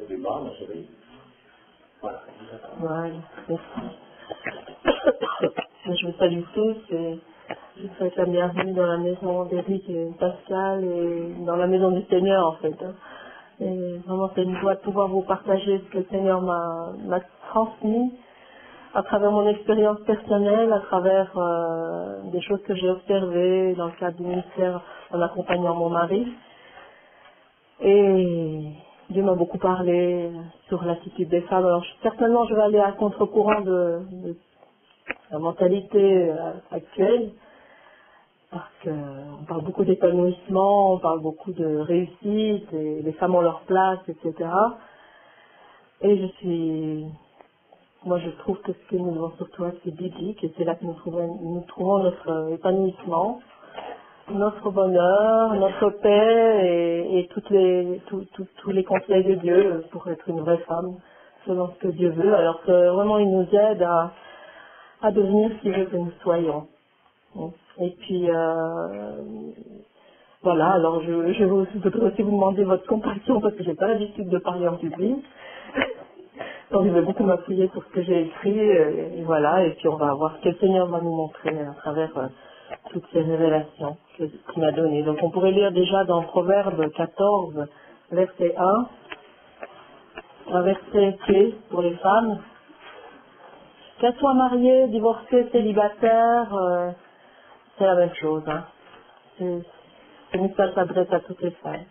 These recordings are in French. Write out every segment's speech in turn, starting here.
débat, ma chérie. Voilà. Ouais, merci. Je vous salue tous et je vous souhaite la bienvenue dans la maison d'Éric et Pascal et dans la maison du Seigneur en fait. Et vraiment c'est une joie de pouvoir vous partager ce que le Seigneur m'a transmis à travers mon expérience personnelle, à travers des choses que j'ai observées dans le cadre du ministère en accompagnant mon mari. Et Dieu m'a beaucoup parlé sur l'attitude des femmes. Alors certainement je vais aller à contre-courant de la mentalité actuelle, parce qu'on parle beaucoup d'épanouissement, on parle beaucoup de réussite, et les femmes ont leur place, etc. Et moi je trouve que ce que nous devons surtout être, c'est biblique, et c'est là que nous trouvons notre épanouissement, notre bonheur, notre paix, et tous les conseils de Dieu pour être une vraie femme, selon ce que Dieu veut. Alors que vraiment il nous aide à devenir ce qu'il veut que nous soyons. Et puis, voilà, alors je voudrais aussi vous demander votre compassion parce que j'ai pas l'habitude de parler en public. Donc je vais beaucoup m'appuyer sur ce que j'ai écrit, et voilà, et puis on va voir ce que le Seigneur va nous montrer à travers toutes ces révélations qu'il m'a données. Donc on pourrait lire déjà dans Proverbe 14, verset 1, un verset clé pour les femmes. Qu'elles soient mariées, divorcées, célibataires, c'est la même chose. Hein. Ce message s'adresse à toutes les femmes.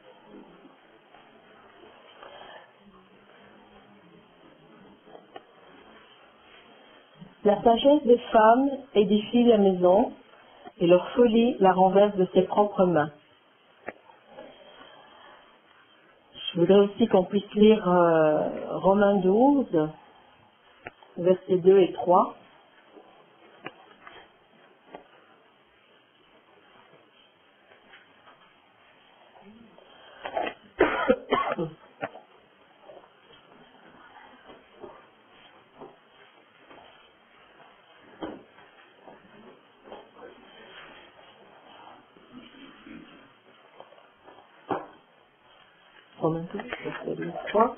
La sagesse des femmes édifie la maison et leur folie la renverse de ses propres mains. Je voudrais aussi qu'on puisse lire Romains 12, versets 2 et 3. Romains 12, verset 2 et 3.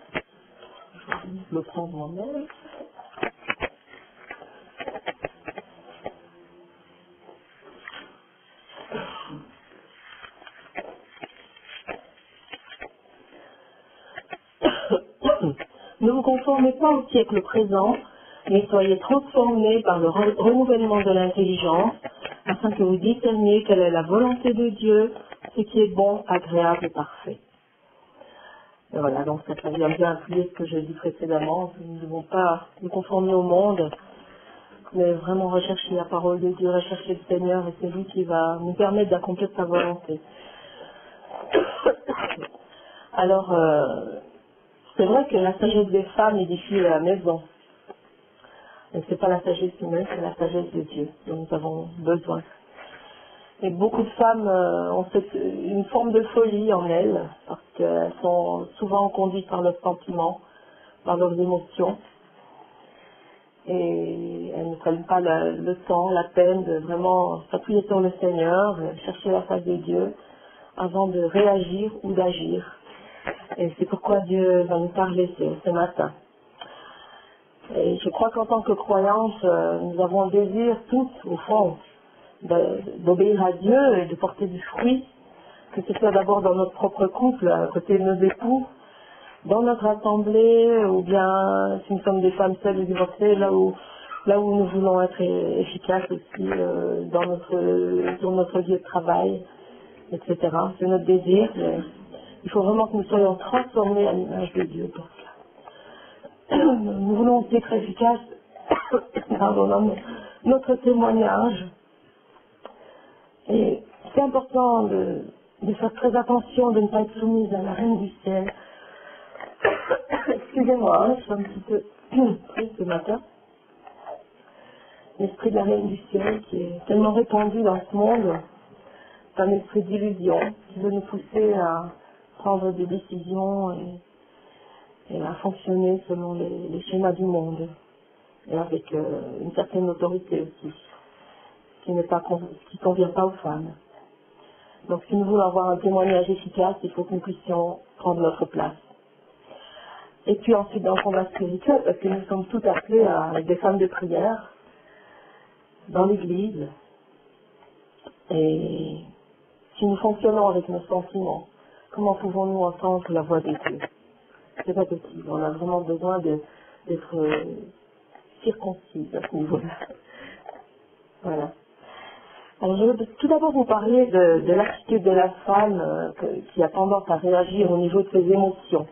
Je le prends moi-même. Ne vous conformez pas au siècle présent, mais soyez transformés par le renouvellement de l'intelligence, afin que vous discerniez quelle est la volonté de Dieu, ce qui est bon, agréable et parfait. Et voilà, donc ça vient bien appuyer ce que j'ai dit précédemment. Nous ne devons pas nous conformer au monde, mais vraiment rechercher la parole de Dieu, rechercher le Seigneur, et c'est lui qui va nous permettre d'accomplir sa volonté. Alors, c'est vrai que la sagesse des femmes édifie la maison. Et c'est pas la sagesse humaine, c'est la sagesse de Dieu dont nous avons besoin. Et beaucoup de femmes ont une forme de folie en elles, parce qu'elles sont souvent conduites par leurs sentiments, par leurs émotions. Et elles ne prennent pas le temps, la peine de vraiment s'appuyer sur le Seigneur, chercher la face de Dieu, avant de réagir ou d'agir. Et c'est pourquoi Dieu va nous parler ce matin. Et je crois qu'en tant que croyantes, nous avons le désir tous, au fond, d'obéir à Dieu et de porter du fruit, que ce soit d'abord dans notre propre couple, à côté de nos époux, dans notre assemblée, ou bien si nous sommes des femmes seules ou divorcées, là où nous voulons être efficaces aussi dans notre lieu de travail, etc. C'est notre désir. Mais il faut vraiment que nous soyons transformés à l'image de Dieu pour cela. Nous voulons aussi être efficaces dans notre témoignage. Et c'est important de faire très attention de ne pas être soumise à la reine du ciel. Excusez-moi, je suis un petit peu prise ce matin. L'esprit de la reine du ciel qui est tellement répandu dans ce monde, c'est un esprit d'illusion qui veut nous pousser à prendre des décisions et à fonctionner selon les schémas du monde et avec une certaine autorité aussi, qui convient pas aux femmes. Donc si nous voulons avoir un témoignage efficace, il faut que nous puissions prendre notre place. Et puis ensuite dans le combat spirituel, parce que nous sommes tous appelés à être des femmes de prière dans l'Église. Et si nous fonctionnons avec nos sentiments, comment pouvons-nous entendre la voix de Dieu? C'est pas possible. On a vraiment besoin d'être circoncis à ce niveau-là. Voilà. Alors, je veux tout d'abord vous parler de l'attitude de la femme qui a tendance à réagir au niveau de ses émotions.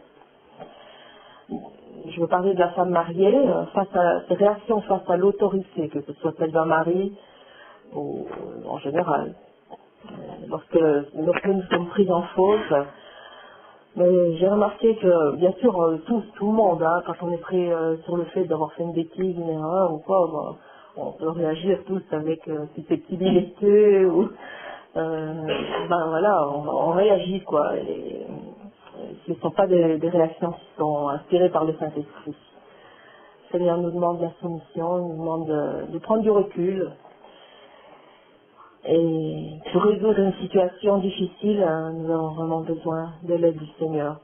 Je veux parler de la femme mariée face à ses réactions face à l'autorité, que ce soit celle d'un mari ou en général. Lorsque nous sommes pris en faute, mais j'ai remarqué que, bien sûr, tout le monde, hein, quand on est pris sur le fait d'avoir fait une bêtise, une erreur ou quoi, ben, on peut réagir tous avec susceptibilité ou ben voilà, on réagit quoi. Et, ce ne sont pas des réactions qui sont inspirées par le Saint-Esprit. Le Seigneur nous demande de la soumission, il nous demande de prendre du recul. Et pour résoudre une situation difficile, nous avons vraiment besoin de l'aide du Seigneur.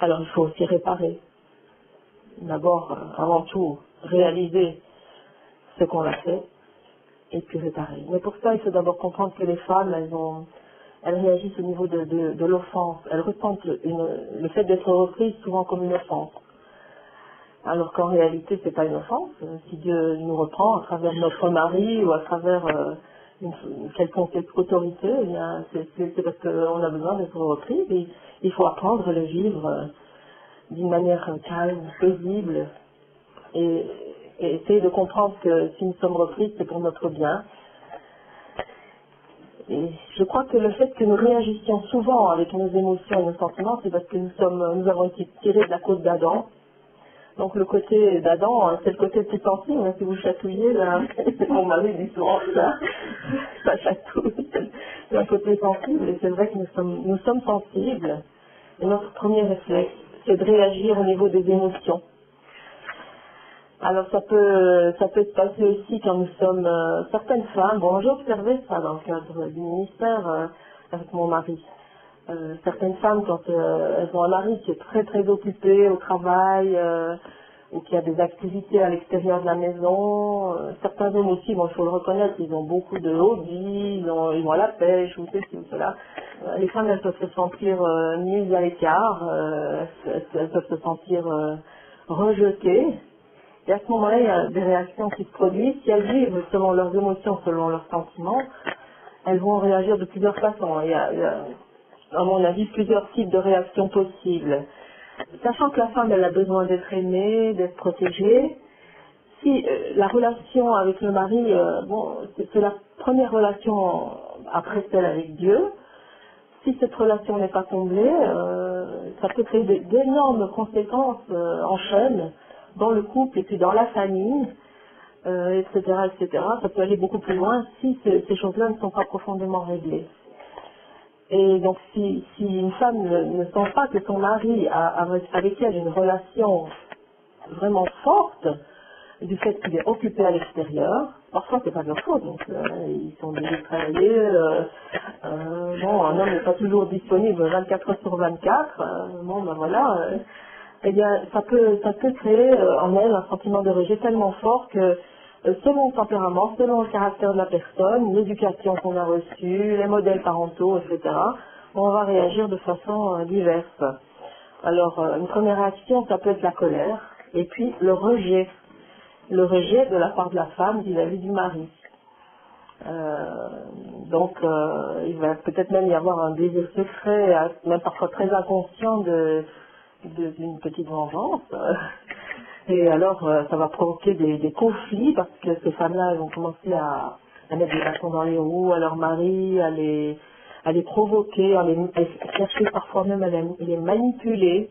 Alors il faut aussi réparer. D'abord, avant tout, réaliser ce qu'on a fait et puis réparer. Mais pour ça, il faut d'abord comprendre que les femmes, elles réagissent au niveau de l'offense. Elles ressentent le fait d'être reprises souvent comme une offense. Alors qu'en réalité, c'est pas une offense. Si Dieu nous reprend à travers notre mari ou à travers une quelconque autorité, eh bien, c'est parce qu'on a besoin d'être repris. Et il faut apprendre à le vivre d'une manière calme, paisible, et essayer de comprendre que si nous sommes repris, c'est pour notre bien. Et je crois que le fait que nous réagissions souvent avec nos émotions et nos sentiments, c'est parce que nous avons été tirés de la côte d'Adam. Donc le côté d'Adam, c'est le côté plus sensible, hein, si vous chatouillez, là, mon mari dit souvent ça chatouille, c'est un côté sensible, et c'est vrai que nous sommes sensibles, et notre premier réflexe, c'est de réagir au niveau des émotions. Alors ça peut se passer aussi quand nous sommes certaines femmes, bon j'ai observé ça dans le cadre du ministère avec mon mari. Certaines femmes, quand elles ont un mari qui est très très occupé au travail ou qui a des activités à l'extérieur de la maison, certains hommes aussi, bon il faut le reconnaître, ils ont beaucoup de hobbies, ils vont à la pêche ou ceci ou cela. Les femmes, elles peuvent se sentir mises à l'écart, elles peuvent se sentir rejetées. Et à ce moment-là, il y a des réactions qui se produisent. Si elles vivent selon leurs émotions, selon leurs sentiments, elles vont réagir de plusieurs façons. Il y a, à mon avis, plusieurs types de réactions possibles. Sachant que la femme, elle a besoin d'être aimée, d'être protégée. Si la relation avec le mari, bon, c'est la première relation après celle avec Dieu. Si cette relation n'est pas comblée, ça peut créer d'énormes conséquences en chaîne dans le couple et puis dans la famille, etc., etc. Ça peut aller beaucoup plus loin si ces choses-là ne sont pas profondément réglées. Et donc si une femme ne sent pas que son mari a avec elle une relation vraiment forte, du fait qu'il est occupé à l'extérieur, parfois c'est pas de leur faute, donc ils sont obligés de travailler, bon, un homme n'est pas toujours disponible 24 heures sur 24, bon ben voilà, eh bien ça peut créer en elle un sentiment de rejet tellement fort que selon le tempérament, selon le caractère de la personne, l'éducation qu'on a reçue, les modèles parentaux, etc., on va réagir de façon diverse. Alors une première réaction, ça peut être la colère, et puis le rejet de la part de la femme vis-à-vis du mari. Donc il va peut-être même y avoir un désir secret, même parfois très inconscient d'une petite vengeance. Et alors ça va provoquer des conflits parce que ces femmes-là elles vont commencer à mettre des bâtons dans les roues à leur mari, à les provoquer, à chercher parfois même à les manipuler.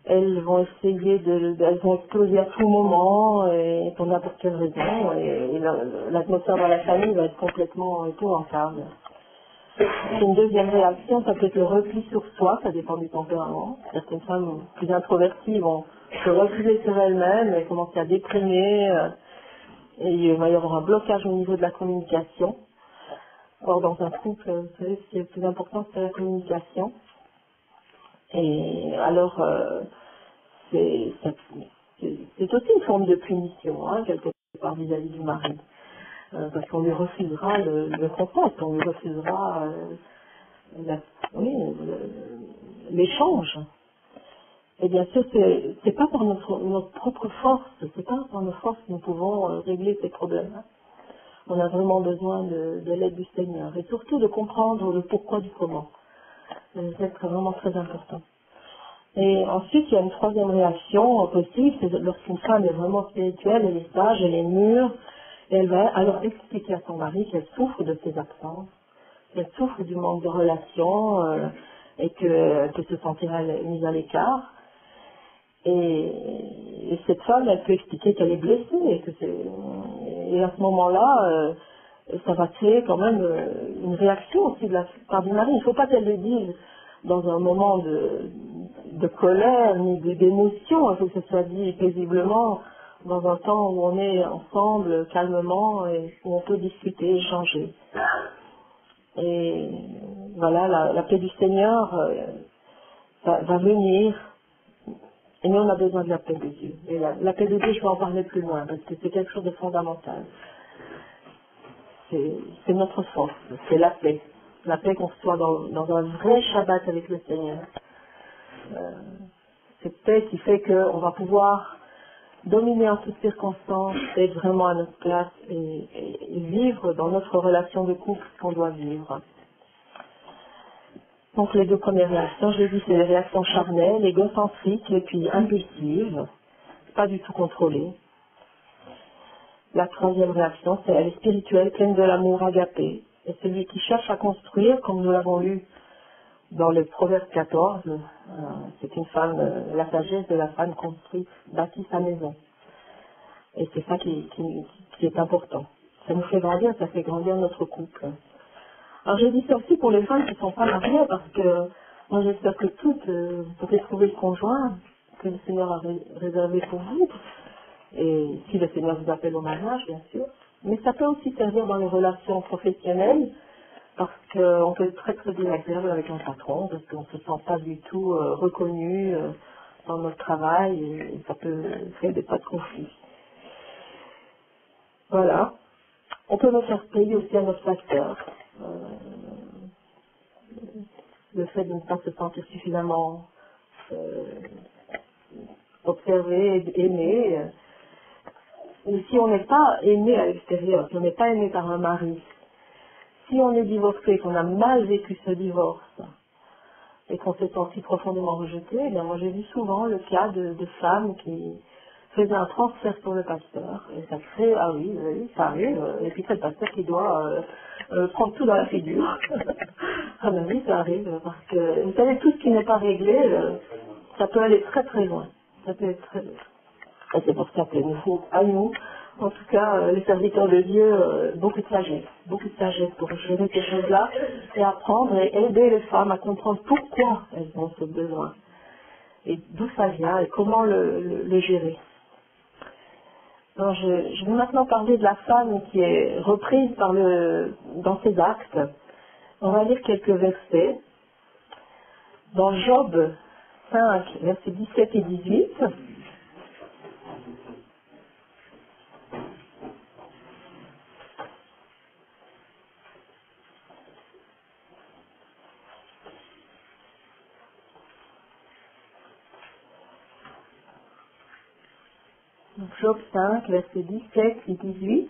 Elles vont essayer elles vont exploser à tout moment et pour n'importe quelle raison et l'atmosphère dans la famille va être complètement épouvantable. Une deuxième réaction, ça peut être le repli sur soi, ça dépend du tempérament. Certaines femmes plus introverties vont se replier sur elles-mêmes et commencer à déprimer et il va y avoir un blocage au niveau de la communication. Or dans un couple, vous savez, ce qui est le plus important, c'est la communication. Et alors, c'est aussi une forme de punition, hein, quelque part vis-à-vis du mari. Parce qu'on lui refusera le contact, on lui refusera la- oui, l'échange. Et bien sûr, c'est pas par notre propre force, c'est pas par nos forces que nous pouvons régler ces problèmes. On a vraiment besoin de l'aide du Seigneur et surtout de comprendre le pourquoi du comment. C'est vraiment très important. Et ensuite, il y a une troisième réaction possible, c'est lorsqu'une femme est vraiment spirituelle, elle est sage, elle est mûre, et elle va alors expliquer à son mari qu'elle souffre de ses absences, qu'elle souffre du manque de relations et qu'elle peut se sentir mise à l'écart. Et cette femme, elle peut expliquer qu'elle est blessée et à ce moment-là, ça va créer quand même une réaction aussi de la part du mari. Il ne faut pas qu'elle le dise dans un moment de colère ni d'émotion. Il faut que ce soit dit paisiblement dans un temps où on est ensemble calmement et où on peut discuter, échanger. Et voilà, la paix du Seigneur va venir. Et nous, on a besoin de la paix de Dieu. Et la paix de Dieu, je vais en parler plus loin, parce que c'est quelque chose de fondamental. C'est notre force, c'est la paix. La paix qu'on soit dans un vrai Shabbat avec le Seigneur. Cette paix qui fait qu'on va pouvoir dominer en toutes circonstances, être vraiment à notre place et vivre dans notre relation de couple ce qu'on doit vivre. Donc les deux premières réactions, je l'ai dit, c'est les réactions charnelles, égocentriques et puis impulsives, pas du tout contrôlées. La troisième réaction, c'est elle est spirituelle, pleine de l'amour agapé. Et celui qui cherche à construire, comme nous l'avons lu dans le Proverbe 14, c'est une femme, la sagesse de la femme construit, bâtit sa maison. Et c'est ça qui est important. Ça nous fait grandir, ça fait grandir notre couple. Alors j'ai dit ça aussi pour les femmes qui ne sont pas mariées, parce que moi j'espère que toutes, vous pourrez trouver le conjoint que le Seigneur a réservé pour vous. Et si le Seigneur vous appelle au mariage, bien sûr. Mais ça peut aussi servir dans les relations professionnelles, parce qu'on peut être très très désagréable avec un patron, parce qu'on ne se sent pas du tout reconnu dans notre travail, et ça peut créer des tas de conflits. Voilà. On peut le faire payer aussi à notre pasteur. Le fait de ne pas se sentir suffisamment observé, aimé. Ou si on n'est pas aimé à l'extérieur, si on n'est pas aimé par un mari, si on est divorcé, qu'on a mal vécu ce divorce, et qu'on s'est senti profondément rejeté, eh bien moi j'ai vu souvent le cas de femmes qui faisaient un transfert sur le pasteur, et ça crée, ah oui, oui, ça arrive, et puis c'est le pasteur qui doit prendre tout dans la figure. Ah ben oui, ça arrive, parce que, vous savez, tout ce qui n'est pas réglé, ça peut aller très très loin. Ça peut être très... Et c'est pour ça qu'il nous faut, à nous, en tout cas, les serviteurs de Dieu, beaucoup de sagesse pour gérer ces choses-là, et apprendre et aider les femmes à comprendre pourquoi elles ont ce besoin, et d'où ça vient, et comment le gérer. Alors, je vais maintenant parler de la femme qui est reprise dans ses actes. On va lire quelques versets. Dans Job 5, versets 17 et 18, donc Job 5, versets 17 et 18,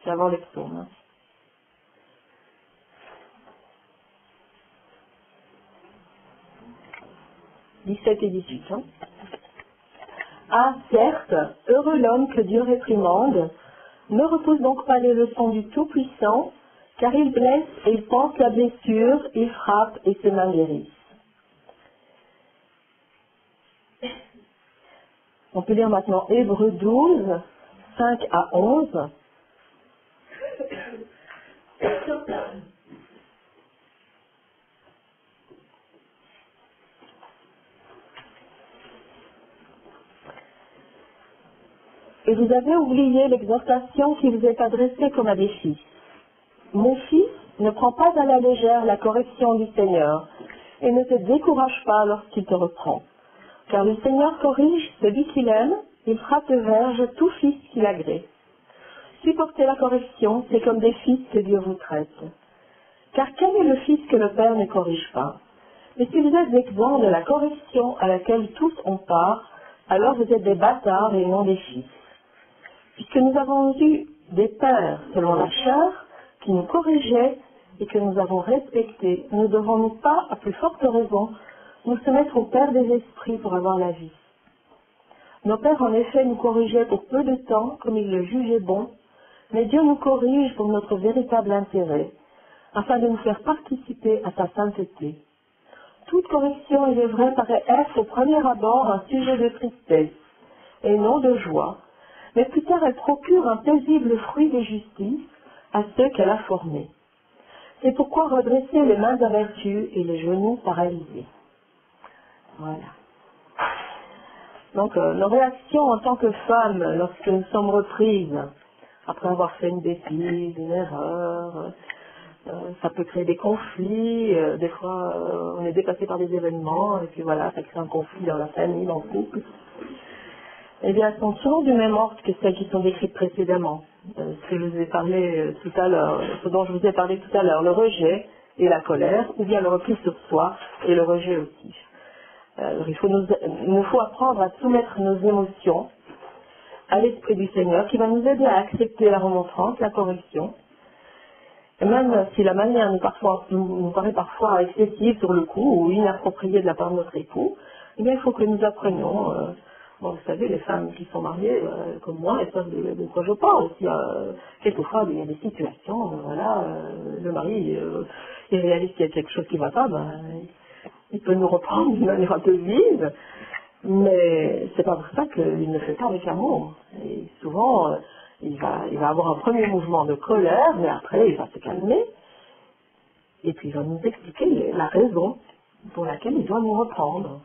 c'est avant les psaumes. Hein. « 17 et 18. Hein. Ah, certes, heureux l'homme que Dieu réprimande, ne repose donc pas les leçons du Tout-Puissant, car il blesse et il pense la blessure, il frappe et ses mains guérissent. » On peut lire maintenant Hébreux 12, 5 à 11. Et vous avez oublié l'exhortation qui vous est adressée comme à des fils. Mon fils, Ne prends pas à la légère la correction du Seigneur et ne te décourage pas lorsqu'il te reprend. Car le Seigneur corrige celui qu'il aime, il frappe verge tout fils qu'il agrée. Supportez la correction, c'est comme des fils que Dieu vous traite. Car quel est le fils que le Père ne corrige pas? Mais si vous êtes exempts de la correction à laquelle tous ont part, alors vous êtes des bâtards et non des fils. Puisque nous avons eu des pères selon la chair qui nous corrigeaient et que nous avons respectés, ne devons-nous pas, à plus forte raison, nous soumettre au Père des esprits pour avoir la vie? Nos pères, en effet, nous corrigeaient pour peu de temps, comme ils le jugeaient bon, mais Dieu nous corrige pour notre véritable intérêt, afin de nous faire participer à sa sainteté. Toute correction, il est vrai, paraît être au premier abord un sujet de tristesse, et non de joie, mais plus tard elle procure un paisible fruit de justice à ceux qu'elle a formés. C'est pourquoi redresser les mains à vertu et les genoux paralysés. Voilà. Donc, nos réactions en tant que femmes, lorsque nous sommes reprises, après avoir fait une bêtise, une erreur, ça peut créer des conflits, des fois on est dépassé par des événements, et puis voilà, ça crée un conflit dans la famille, dans le couple. Eh bien, elles sont souvent du même ordre que celles qui sont décrites précédemment. Ce que je vous ai parlé tout à l'heure, ce dont je vous ai parlé tout à l'heure, le rejet et la colère, ou bien le repli sur soi et le rejet aussi. Alors, il nous faut apprendre à soumettre nos émotions à l'Esprit du Seigneur qui va nous aider à accepter la remontrance, la correction. Et même si la manière nous paraît parfois excessive sur le coup ou inappropriée de la part de notre époux, eh bien, il faut que nous apprenions. Bon, vous savez, les femmes qui sont mariées, comme moi, elles savent de quoi je parle aussi. Quelquefois, il y a des situations, voilà, le mari, il réalise qu'il y a quelque chose qui ne va pas, il peut nous reprendre d'une manière un peu vive, mais c'est pas pour ça qu'il ne fait pas avec amour. Et souvent, il va avoir un premier mouvement de colère, mais après, il va se calmer, et puis il va nous expliquer la raison pour laquelle il doit nous reprendre.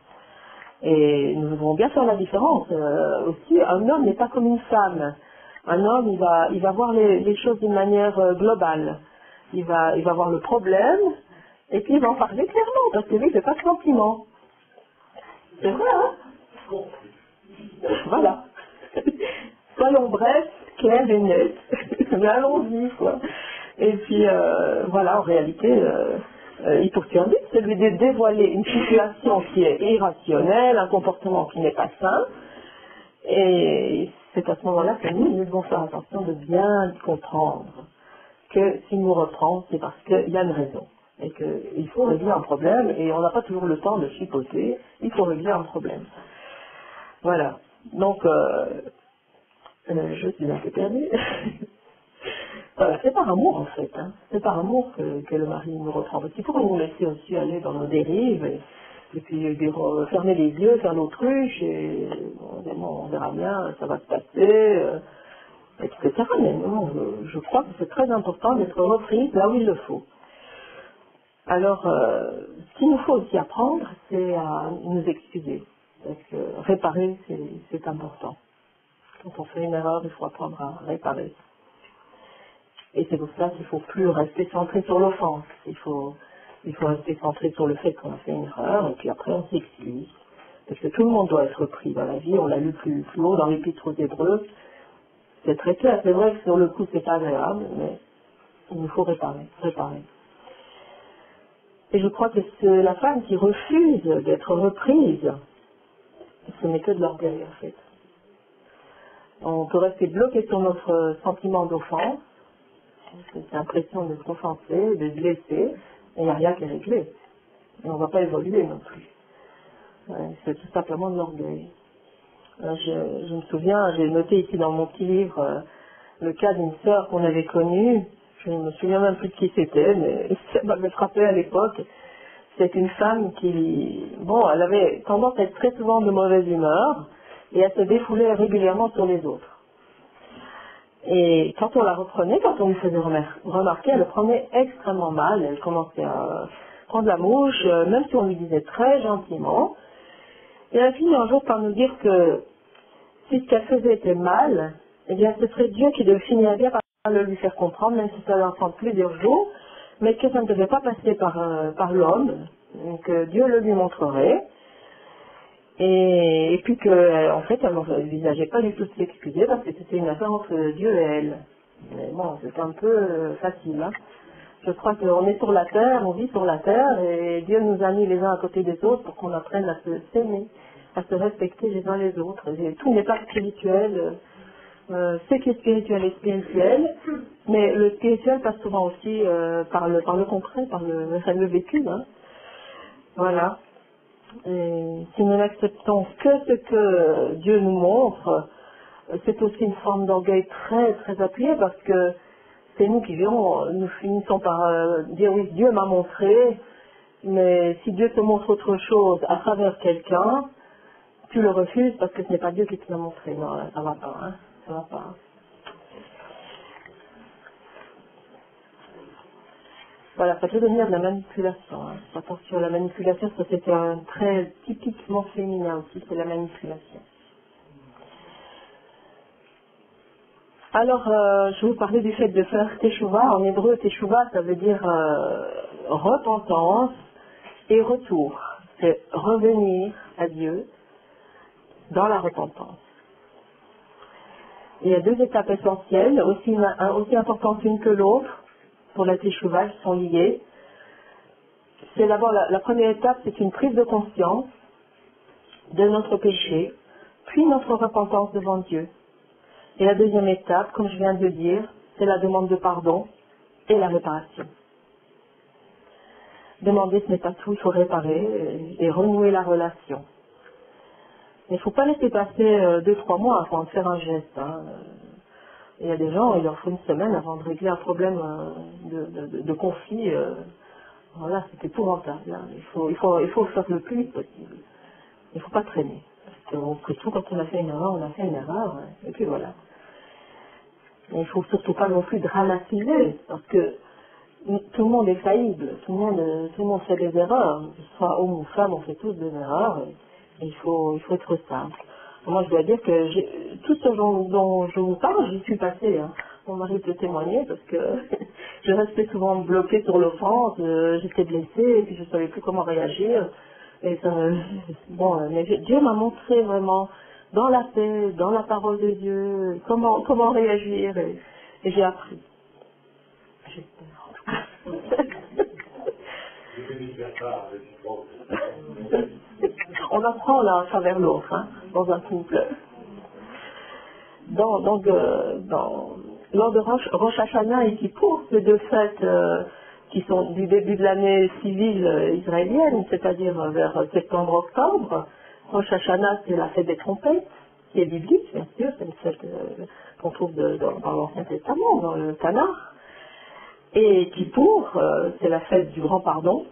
Et nous devons bien faire la différence. Aussi, un homme n'est pas comme une femme. Un homme, il va voir les choses d'une manière globale. Il va voir le problème, et puis il va en parler clairement, parce que lui, il fait pas de sentiments. C'est vrai, hein? Voilà. Soyons brefs, clairs et nets. Mais allons-y, quoi. Et puis, voilà, en réalité, il poursuit un but, celui de dévoiler une situation qui est irrationnelle, un comportement qui n'est pas sain. Et c'est à ce moment-là que nous devons faire attention de bien comprendre que s'il nous reprend, c'est parce qu'il y a une raison. Et qu'il faut régler un problème, et on n'a pas toujours le temps de chipoter, il faut régler un problème. Voilà. Donc, je suis un peu perdue. Voilà, c'est par amour en fait, hein. C'est par amour que le mari nous reprend. Parce qu'il faut nous laisser aussi aller dans nos dérives, et puis fermer les yeux, faire l'autruche, et bon, on verra bien, ça va se passer, etc. Mais non, je crois que c'est très important d'être reprise là où il le faut. Alors, ce qu'il nous faut aussi apprendre, c'est à nous excuser. Parce que réparer, c'est important. Quand on fait une erreur, il faut apprendre à réparer. Et c'est pour ça qu'il ne faut plus rester centré sur l'offense. Il faut rester centré sur le fait qu'on a fait une erreur, et puis après on s'excuse. Parce que tout le monde doit être pris dans la vie, on l'a lu plus haut dans l'Épître aux Hébreux. C'est très clair, c'est vrai que sur le coup c'est pas agréable, mais il nous faut réparer. Et je crois que c'est la femme qui refuse d'être reprise, ce n'est que de l'orgueil en fait. On peut rester bloqué sur notre sentiment d'offense, cette impression d'être offensé, de blessé, et il n'y a rien qui est réglé. Et on ne va pas évoluer non plus. C'est tout simplement de l'orgueil. Je me souviens, j'ai noté ici dans mon petit livre le cas d'une sœur qu'on avait connue. Je ne me souviens même plus de qui c'était, mais ça m'avait frappé à l'époque. C'est une femme qui, elle avait tendance à être très souvent de mauvaise humeur et à se défouler régulièrement sur les autres. Et quand on la reprenait, quand on lui faisait remarquer, elle le prenait extrêmement mal. Elle commençait à prendre la mouche, même si on lui disait très gentiment. Et elle a fini un jour par nous dire que si ce qu'elle faisait était mal, eh bien ce serait Dieu qui devait finir bien par le lui faire comprendre, même si ça leur prend plusieurs jours, mais que ça ne devait pas passer par l'homme, que Dieu le lui montrerait, et puis que, en fait, elle n'envisageait pas du tout de s'excuser parce que c'était une affaire entre Dieu et elle. Mais bon, c'est un peu facile, hein. Je crois qu'on est sur la terre, on vit sur la terre, et Dieu nous a mis les uns à côté des autres pour qu'on apprenne à s'aimer, à se respecter les uns les autres. Et tout n'est pas spirituel. Ce qui est spirituel est spirituel, mais le spirituel passe souvent aussi par le concret, par le vécu. Hein. Voilà. Et si nous n'acceptons que ce que Dieu nous montre, c'est aussi une forme d'orgueil très très appuyée parce que c'est nous qui verrons, nous finissons par dire oui, Dieu m'a montré, mais si Dieu te montre autre chose à travers quelqu'un, tu le refuses parce que ce n'est pas Dieu qui te l'a montré. Non, ça va pas, hein, ça va pas. Voilà, ça peut devenir de la manipulation. Hein. Attention, la manipulation, ça c'est un trait typiquement féminin aussi, c'est la manipulation. Alors, je vais vous parler du fait de faire teshuva. En hébreu, teshuva, ça veut dire repentance et retour. C'est revenir à Dieu dans la repentance. Il y a deux étapes essentielles, aussi importantes l'une que l'autre, pour la teshuva, qui sont liées. C'est d'abord, la première étape, c'est une prise de conscience de notre péché, puis notre repentance devant Dieu. Et la deuxième étape, comme je viens de le dire, c'est la demande de pardon et la réparation. Demander, ce n'est pas tout, il faut réparer et renouer la relation. Il ne faut pas laisser passer 2-3 mois avant de faire un geste. Hein. Il y a des gens, il leur faut une semaine avant de régler un problème de conflit. Voilà, c'est épouvantable. Hein. Il faut faire le plus vite possible. Il ne faut pas traîner. Après tout, quand on a fait une erreur, on a fait une erreur. Hein. Et puis voilà. Il ne faut surtout pas non plus dramatiser, parce que tout le monde est faillible, tout le monde fait des erreurs. Soit homme ou femme, on fait tous des erreurs. Et il faut être simple. Moi, je dois dire que tout ce dont je vous parle, j'y suis passée. Hein. Mon mari peut témoigner, parce que je restais souvent bloquée sur l'offense, j'étais blessée, et puis je ne savais plus comment réagir. Et ça, bon, mais Dieu m'a montré vraiment, dans la paix, dans la parole de Dieu, comment réagir, et j'ai appris. J'espère. On apprend l'un à travers l'autre, hein, dans un couple. Lors de Rosh Hashanah et Kippour, ces deux fêtes qui sont du début de l'année civile israélienne, c'est-à-dire vers septembre-octobre, Rosh Hashanah, c'est la fête des trompettes, qui est biblique, bien sûr, c'est une fête qu'on trouve dans l'Ancien Testament, dans le Tanakh. Et Kippour, c'est la fête du grand pardon.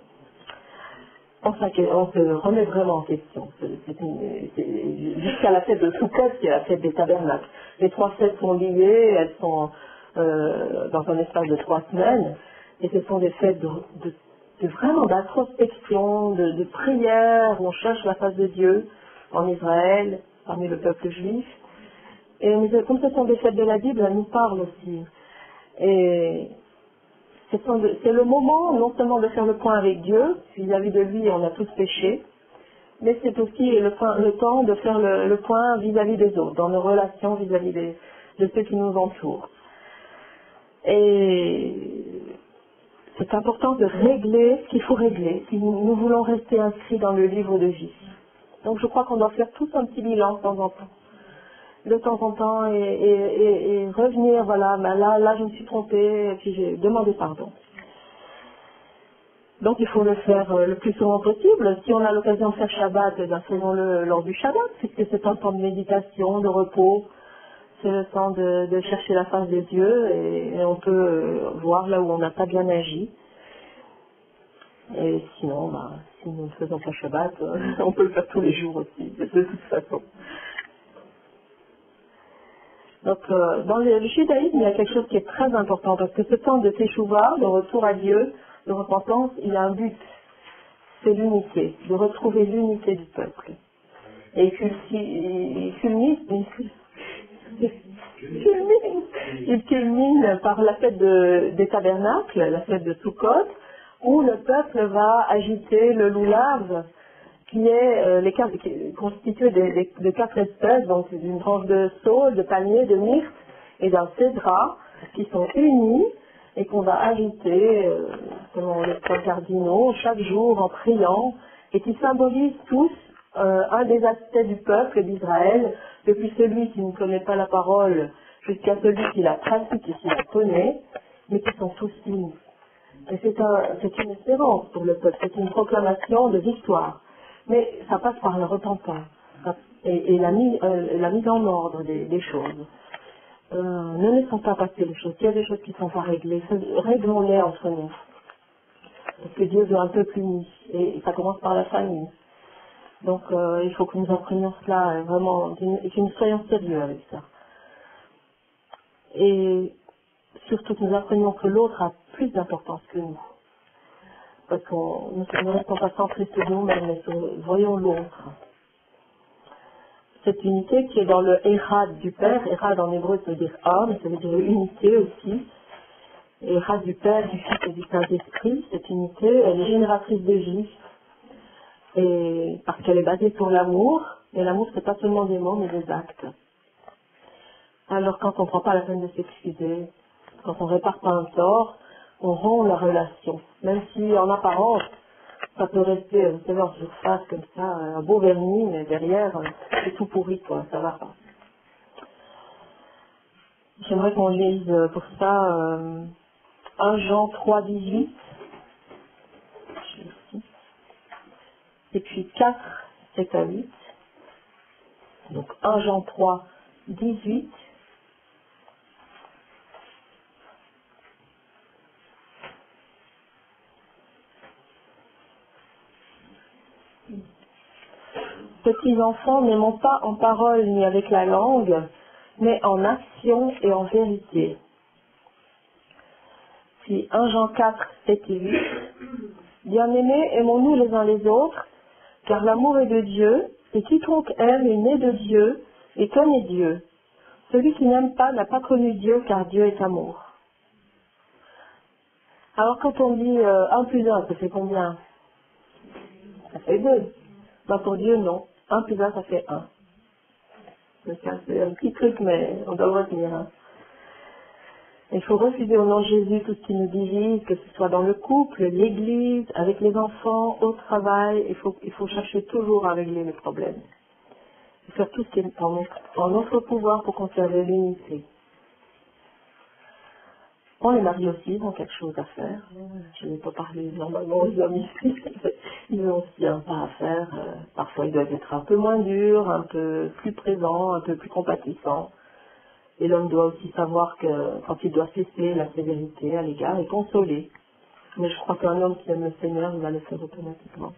On se remet vraiment en question. Jusqu'à la fête de Sukkot, qui est la fête des tabernacles. Les trois fêtes sont liées, elles sont dans un espace de 3 semaines, et ce sont des fêtes vraiment d'introspection, de prière, où on cherche la face de Dieu en Israël, parmi le peuple juif. Et comme ce sont des fêtes de la Bible, elles nous parlent aussi. Et c'est le moment non seulement de faire le point avec Dieu, vis-à-vis de lui on a tous péché, mais c'est aussi le temps de faire le point vis-à-vis des autres, dans nos relations vis-à-vis de ceux qui nous entourent. Et c'est important de régler ce qu'il faut régler si nous voulons rester inscrits dans le livre de vie. Donc je crois qu'on doit faire tous un petit bilan de temps en temps et revenir, voilà, ben là je me suis trompée, et puis j'ai demandé pardon. Donc il faut le faire le plus souvent possible. Si on a l'occasion de faire Shabbat, faisons-le lors du Shabbat, puisque c'est un temps de méditation, de repos, c'est le temps de chercher la face de Dieu, et on peut voir là où on n'a pas bien agi. Et sinon, si nous ne faisons pas Shabbat, on peut le faire tous les jours aussi, de toute façon. Donc, dans le judaïsme, il y a quelque chose qui est très important, parce que ce temps de Teshuvah, de retour à Dieu, de repentance, il a un but, c'est l'unité, de retrouver l'unité du peuple. Et il culmine il culmine par la fête des tabernacles, la fête de Sukkot, où le peuple va agiter le loulav, qui est constitué de 4 espèces, donc d'une branche de saule, de palmier, de myrte et d'un cédra, qui sont unis et qu'on va agiter selon les 3 cardinaux chaque jour en priant, et qui symbolisent tous un des aspects du peuple d'Israël, depuis celui qui ne connaît pas la parole jusqu'à celui qui la pratique et qui la connaît, mais qui sont tous unis. Et c'est une espérance pour le peuple, c'est une proclamation de victoire. Mais ça passe par la repentance et la mise en ordre des choses. Ne laissons pas passer les choses. S'il y a des choses qui ne sont pas réglées, réglons-les entre nous. Parce que Dieu veut un peuple uni. Et ça commence par la famille. Donc il faut que nous apprenions cela vraiment, et que nous soyons sérieux avec ça. Et surtout que nous apprenions que l'autre a plus d'importance que nous. Parce que nous ne restons pas centrés sur nous-mêmes, mais voyons l'autre. Cette unité qui est dans le Echad du Père, Echad en hébreu ça veut dire âme, ça veut dire unité aussi. Echad du Père, du Fils et du Saint-Esprit, cette unité, elle est génératrice de vie. Et parce qu'elle est basée sur l'amour, et l'amour c'est pas seulement des mots mais des actes. Alors quand on ne prend pas la peine de s'excuser, quand on répare pas un tort, on rompt la relation. Même si en apparence, ça peut rester, vous savez, en surface comme ça, un beau vernis, mais derrière, c'est tout pourri, quoi, ça va pas. J'aimerais qu'on lise pour ça 1 Jean 3, 18, et puis 4, 7 à 8. Donc 1 Jean 3, 18. Petits enfants, n'aimons pas en parole ni avec la langue, mais en action et en vérité. Puis 1 Jean 4, 7 et 8. Bien-aimés, aimons-nous les uns les autres, car l'amour est de Dieu, et quiconque aime est né de Dieu et connaît Dieu. Celui qui n'aime pas n'a pas connu Dieu, car Dieu est amour. Alors quand on dit 1 plus 1, ça fait combien? Ça fait 2. Ben pour Dieu, non. 1 plus 1, ça fait 1. C'est un petit truc, mais on doit le retenir. Hein. Il faut refuser au nom de Jésus tout ce qui nous divise, que ce soit dans le couple, l'église, avec les enfants, au travail. Il faut chercher toujours à régler les problèmes. Et faire tout ce qui est en notre pouvoir pour conserver l'unité. Bon, les maris aussi, ils ont quelque chose à faire. Je n'ai pas parlé normalement aux hommes ici. Ils ont aussi un pas à faire. Parfois, ils doivent être un peu moins durs, un peu plus présents, un peu plus compatissants. Et l'homme doit aussi savoir que quand il doit cesser la sévérité à l'égard et consoler. Mais je crois qu'un homme qui aime le Seigneur, il va le faire automatiquement.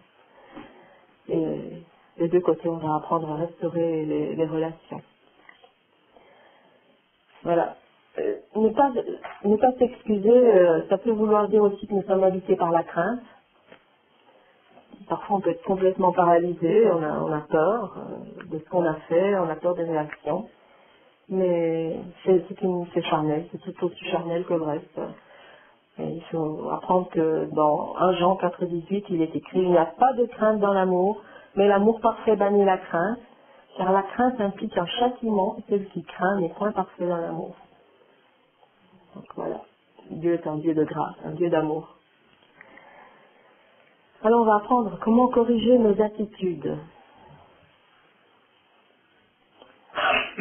Et des deux côtés, on va apprendre à restaurer les relations. Voilà. Ne pas s'excuser, ça peut vouloir dire aussi que nous sommes habités par la crainte. Parfois on peut être complètement paralysé, on a peur de ce qu'on a fait, on a peur des réactions. Mais c'est charnel, c'est tout aussi charnel que le reste. Et il faut apprendre que dans 1 Jean 4, 18, il est écrit « Il n'y a pas de crainte dans l'amour, mais l'amour parfait bannit la crainte, car la crainte implique un châtiment, et celui qui craint n'est point parfait dans l'amour. » Donc voilà, Dieu est un Dieu de grâce, un Dieu d'amour. Alors on va apprendre comment corriger nos attitudes.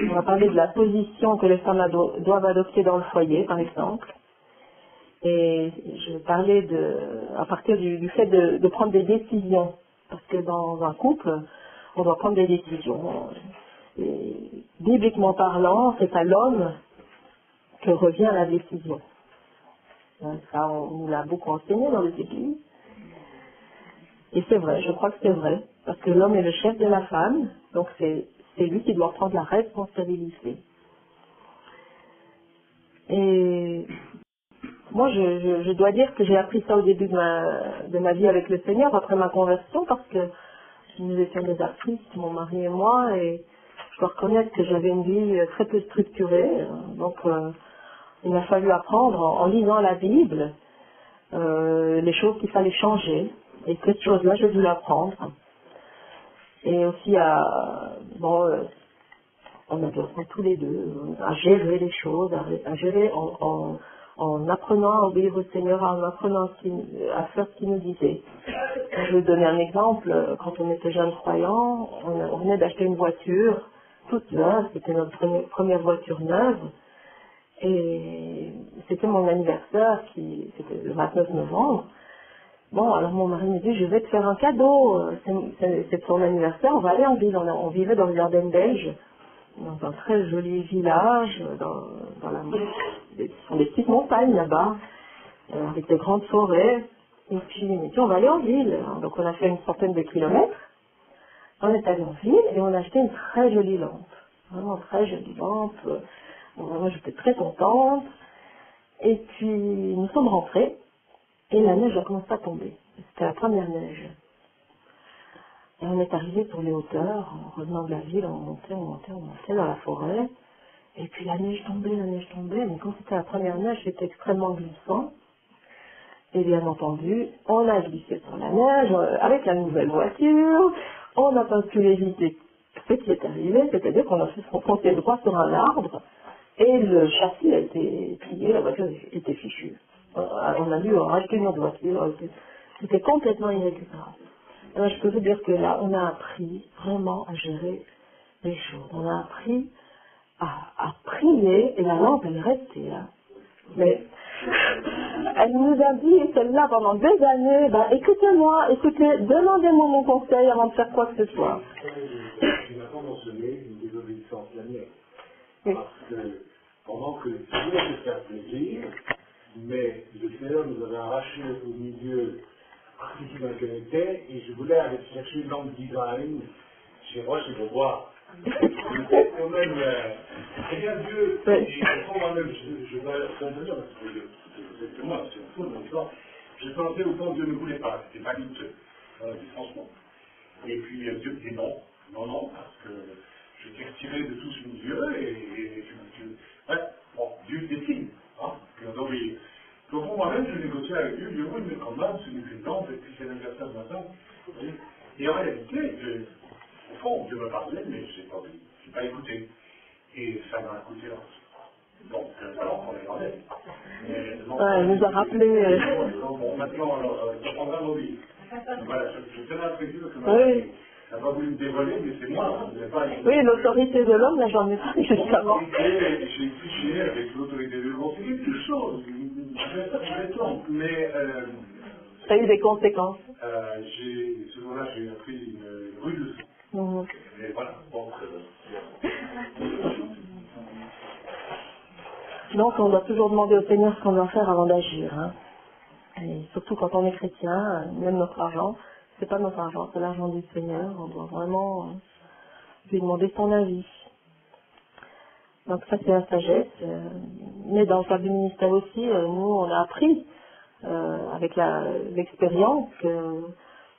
On va parler de la position que les femmes doivent adopter dans le foyer, par exemple. Et je vais parler à partir du fait de prendre des décisions. Parce que dans un couple, on doit prendre des décisions. Et, bibliquement parlant, c'est à l'homme que revient la décision. Ça, on nous l'a beaucoup enseigné dans les églises. Et c'est vrai, je crois que c'est vrai. Parce que l'homme est le chef de la femme, donc c'est lui qui doit prendre la responsabilité. Et moi, je dois dire que j'ai appris ça au début de ma vie avec le Seigneur, après ma conversion, parce que nous étions des artistes, mon mari et moi, et je dois reconnaître que j'avais une vie très peu structurée, donc il m'a fallu apprendre en lisant la Bible les choses qu'il fallait changer, et cette chose-là, j'ai dû l'apprendre. Et aussi on a dû apprendre tous les deux à gérer les choses, à gérer en apprenant à obéir au Seigneur, en apprenant à faire ce qu'il nous disait. Je vais vous donner un exemple. Quand on était jeunes croyants, on venait d'acheter une voiture toute neuve, c'était notre première voiture neuve, et c'était mon anniversaire, c'était le 29 novembre. Bon, alors mon mari me dit, je vais te faire un cadeau, c'est son anniversaire, on va aller en ville. On vivait dans le jardin belge, dans un très joli village, ce sont des petites montagnes là-bas, avec des grandes forêts. Et puis il me dit, on va aller en ville. Donc on a fait une centaine de kilomètres. On est allé en ville et on a acheté une très jolie lampe. Vraiment très jolie lampe. Moi j'étais très contente. Et puis nous sommes rentrés et la neige a commencé à tomber. C'était la première neige. Et on est arrivé sur les hauteurs, en revenant de la ville, on montait dans la forêt. Et puis la neige tombait, mais quand c'était la première neige, c'était extrêmement glissant. Et bien entendu, on a glissé sur la neige avec la nouvelle voiture, on n'a pas pu éviter ce qui est arrivé, c'est-à-dire qu'on a fait foncer droit sur un arbre, et le châssis a été plié, la voiture était fichue. On a dû racheter une autre voiture, c'était complètement irrécupérable. Alors, je peux vous dire que là, on a appris vraiment à gérer les choses. On a appris à prier, et la lampe, elle est restée là. Mais elle nous a dit, celle-là, pendant des années, écoutez-moi, demandez-moi mon conseil avant de faire quoi que ce soit. Il n'a pas mentionné une désobéissance la mienne. Parce que pendant que je voulais se faire plaisir, mais le Seigneur nous avait arraché au milieu artistique dans lequel on était, et je voulais aller chercher une lampe design chez Roche et Beaubois. C'était quand même rien Dieu, et pour moi-même, je dois convenir, parce que c'est moi, c'est une faute dans l'histoire, je pensais au fond que Dieu ne voulait pas, c'était pas douteux, franchement. Et puis Dieu dit non, parce que je t'ai retiré de tout ce milieu, et ouais, bon, Dieu décide, puis on doit obéir. Donc pour moi-même, je négociais avec Dieu, je dis oui, mais quand même, c'est une lampe, et puis c'est l'anniversaire de ma femme. Et en réalité, au fond, Dieu me parlait, mais je n'ai pas écouté. Et ça m'a coûté là. Donc, alors, on est en l'air. Il nous a rappelé. Bon, maintenant, ça prendra nos vies. Voilà, je tenais à préciser que ma Oui. n'a pas voulu me dévoiler, mais c'est moi. Oui, l'autorité de l'homme, là, j'en ai parlé justement. J'ai touché avec l'autorité de l'homme. C'est quelque chose, mais ça a eu des conséquences. Ce jour-là, j'ai appris une rude leçon. Mais voilà, donc on doit toujours demander au Seigneur ce qu'on doit faire avant d'agir. Et surtout quand on est chrétien, même notre argent, c'est pas notre argent, c'est l'argent du Seigneur. On doit vraiment lui demander son avis. Donc ça c'est la sagesse. Mais dans le cadre du ministère aussi, nous on a appris avec l'expérience que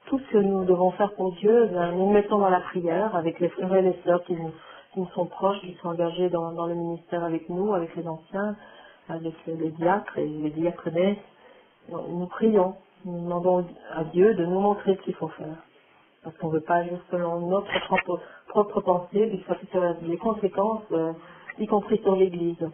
tout ce que nous devons faire pour Dieu, nous le mettons dans la prière avec les frères et les sœurs qui nous sont proches, qui sont engagés dans le ministère avec nous, avec les anciens, avec les diacres et les diaconesses. Nous prions, nous demandons à Dieu de nous montrer ce qu'il faut faire. Parce qu'on ne veut pas agir selon notre propre pensée, puisque ça fait des conséquences, y compris sur l'Église.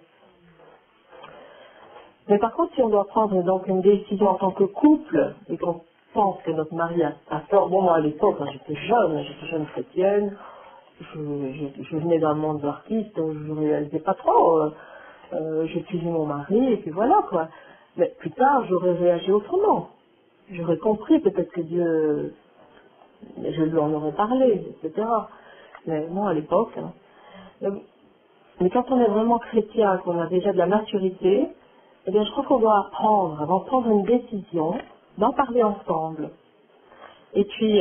Mais par contre, si on doit prendre donc une décision en tant que couple, et qu'on pense que notre mari a tort, bon moi à l'époque, quand j'étais jeune chrétienne, je venais d'un monde d'artiste, je ne réalisais pas trop, j'ai suivi mon mari, et puis voilà quoi. Mais plus tard, j'aurais réagi autrement. J'aurais compris peut-être que Dieu, je lui en aurais parlé, etc. Mais moi à l'époque, mais quand on est vraiment chrétien, qu'on a déjà de la maturité, eh bien je crois qu'on doit apprendre, avant de prendre une décision, d'en parler ensemble. Et puis,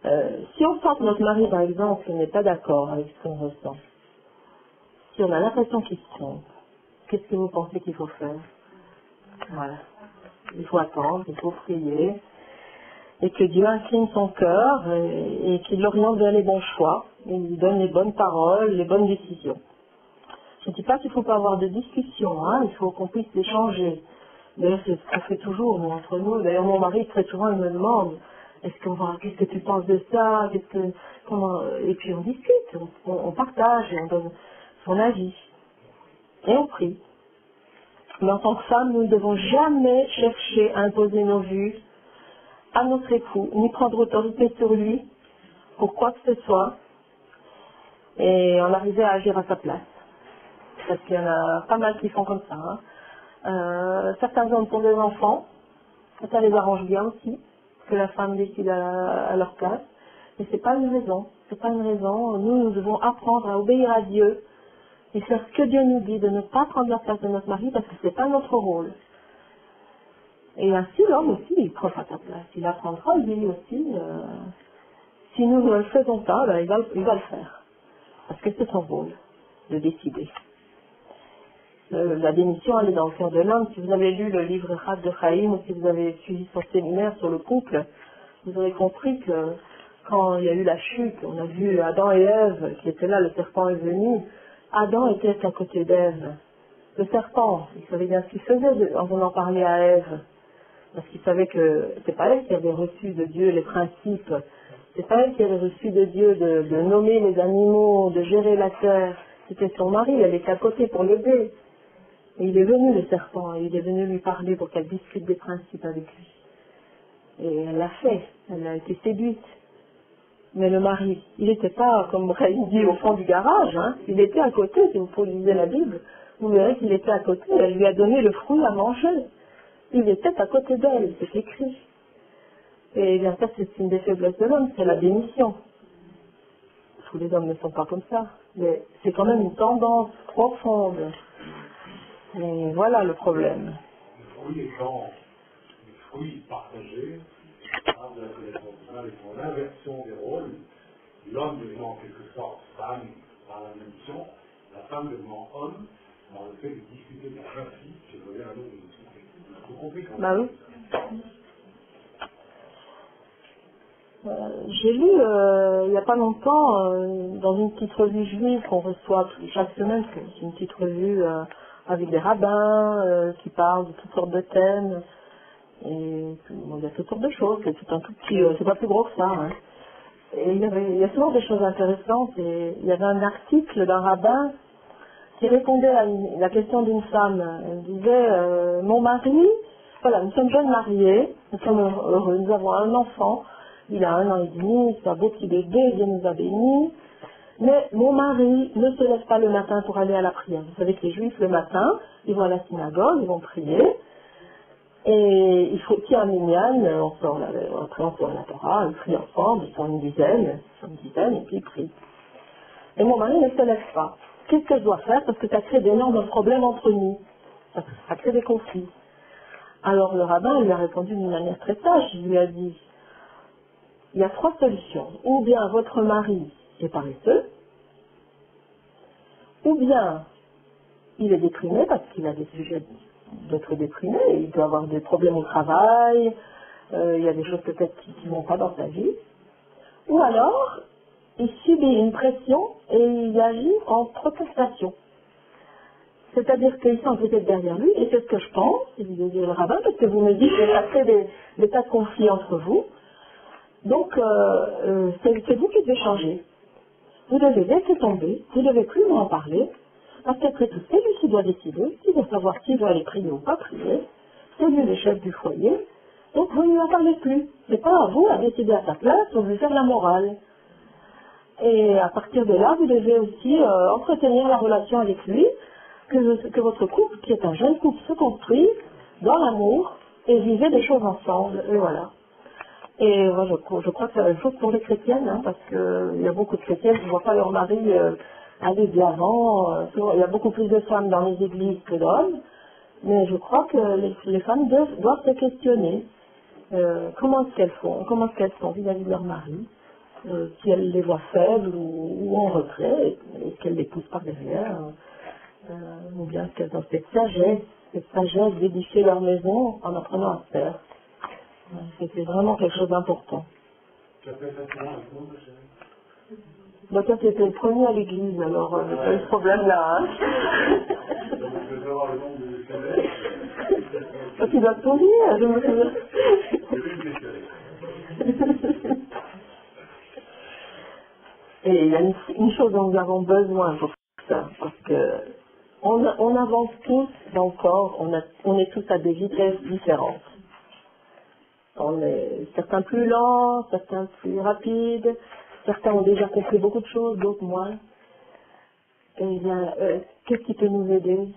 si on sent que notre mari, par exemple, n'est pas d'accord avec ce qu'on ressent, si on a l'impression qu'il se trompe, qu'est-ce que vous pensez qu'il faut faire? Voilà. Il faut attendre, il faut prier. et que Dieu incline son cœur et qu'il l'oriente vers les bons choix, et lui donne les bonnes paroles, les bonnes décisions. Je ne dis pas qu'il ne faut pas avoir de discussion, hein, il faut qu'on puisse échanger. D'ailleurs, c'est ce qu'on fait toujours, nous, entre nous. D'ailleurs, mon mari, très souvent, il me demande, qu'est-ce que tu penses de ça, et puis on discute, on partage, et on donne son avis. Et on prie. Mais en tant que femme, nous ne devons jamais chercher à imposer nos vues à notre époux, ni prendre autorité sur lui, pour quoi que ce soit, et en arriver à agir à sa place. Parce qu'il y en a pas mal qui font comme ça. Hein. Certains hommes ont des enfants, ça les arrange bien aussi, que la femme décide à leur place, mais c'est pas une raison. C'est pas une raison. Nous devons apprendre à obéir à Dieu et faire ce que Dieu nous dit, de ne pas prendre la place de notre mari parce que c'est pas notre rôle. Et ainsi, l'homme aussi, il prendra sa place. Il apprendra, lui aussi. Si nous ne le faisons pas, ben, il va le faire. Parce que c'est son rôle de décider. La démission, elle est dans le cœur de l'homme. Si vous avez lu le livre Rad de Chaim ou si vous avez suivi son séminaire sur le couple, vous aurez compris que quand il y a eu la chute, on a vu Adam et Ève qui étaient là, le serpent est venu. Adam était à côté d'Ève. Le serpent, il savait bien ce qu'il faisait en venant parler à Ève. Parce qu'il savait que c'est pas elle qui avait reçu de Dieu les principes. C'est pas elle qui avait reçu de Dieu de nommer les animaux, de gérer la terre. C'était son mari, elle était à côté pour l'aider. Et il est venu, le serpent, et il est venu lui parler pour qu'elle discute des principes avec lui. Et elle l'a fait, elle a été séduite. Mais le mari, il n'était pas, comme Raïm dit, au fond du garage, hein. Il était à côté, si vous lisez la Bible, vous verrez qu'il était à côté, elle lui a donné le fruit à manger. Il était à côté d'elle, c'est écrit. Et bien ça, c'est une des faiblesses de l'homme, c'est la démission. Tous les hommes ne sont pas comme ça, mais c'est quand même une tendance profonde. Et voilà le problème. Le fruit étant le fruit partagé, par de la connaissance humaine et pour l'inversion des rôles, l'homme devenant en quelque sorte femme par la mission, la femme devenant homme dans le fait de discuter des principes qui venaient à nous de discuter. Vous comprenez quand Bah même. oui. J'ai lu il n'y a pas longtemps dans une petite revue juive qu'on reçoit chaque semaine, c'est une petite revue avec des rabbins qui parlent de toutes sortes de thèmes et il y a toutes sortes de choses, c'est tout un tout petit, c'est pas plus gros que ça. Hein. Et il y a souvent des choses intéressantes et il y avait un article d'un rabbin qui répondait à la question d'une femme. Elle disait mon mari, voilà, nous sommes jeunes mariés, nous sommes heureux, nous avons un enfant. Il a 1 an et demi, c'est un beau petit bébé, Dieu nous a bénis. Mais mon mari ne se lève pas le matin pour aller à la prière. Vous savez que les juifs, le matin, ils vont à la synagogue, ils vont prier. Et il faut qu'il y ait un minyan, après on sort la Torah, ils prient ensemble, ils sont une dizaine, et puis ils prient. Et mon mari ne se lève pas. Qu'est-ce que je dois faire? Parce que ça crée d'énormes problèmes entre nous. Ça crée des conflits. Alors le rabbin lui a répondu d'une manière très sage, il lui a dit, il y a 3 solutions. Ou bien votre mari est paresseux, ou bien il est déprimé parce qu'il a des sujets d'être déprimé, il doit avoir des problèmes au travail, il y a des choses peut-être qui ne vont pas dans sa vie, ou alors il subit une pression et il agit en protestation. C'est-à-dire qu'ils sont peut-être derrière lui, et c'est ce que je pense, il veut dire le rabbin, parce que vous me dites que ça crée des tas de conflits entre vous. Donc, c'est vous qui devez changer. Vous devez laisser tomber, vous ne devez plus en parler, parce qu'après tout, c'est lui qui doit décider, qui doit savoir s'il doit aller prier ou pas prier, c'est lui le chef du foyer, donc vous ne lui en parlez plus. C'est pas à vous à décider à sa place ou lui faire la morale. Et à partir de là, vous devez aussi entretenir la relation avec lui, que votre couple, qui est un jeune couple, se construise dans l'amour et vivez des choses ensemble, et voilà. Et moi, je crois que c'est la même chose pour les chrétiennes, hein, parce qu'il y a beaucoup de chrétiennes qui ne voient pas leur mari aller de l'avant. Il y a beaucoup plus de femmes dans les églises que d'hommes, mais je crois que les femmes doivent se questionner comment est-ce qu'elles sont vis-à-vis de leur mari, si elles les voient faibles ou en retrait, est-ce qu'elles les poussent par derrière, ou bien est-ce qu'elles ont cette sagesse d'édifier leur maison en apprenant à se faire. C'était vraiment quelque chose d'important. Tu as fait ça comment avec nous, chérie? Donc ça c'était le premier à l'église, alors pas eu ce problème-là. Hein. Donc je vais savoir le nombre de escaliers. Parce qu'il doit sourire, je me souviens. C'est lui qui escalier. Et il y a une chose dont nous avons besoin pour ça, parce que on avance tous dans le corps, on est tous à des vitesses différentes. On est certains plus lents, certains plus rapides, certains ont déjà compris beaucoup de choses, d'autres moins. Et bien, qu'est-ce qui peut nous aider?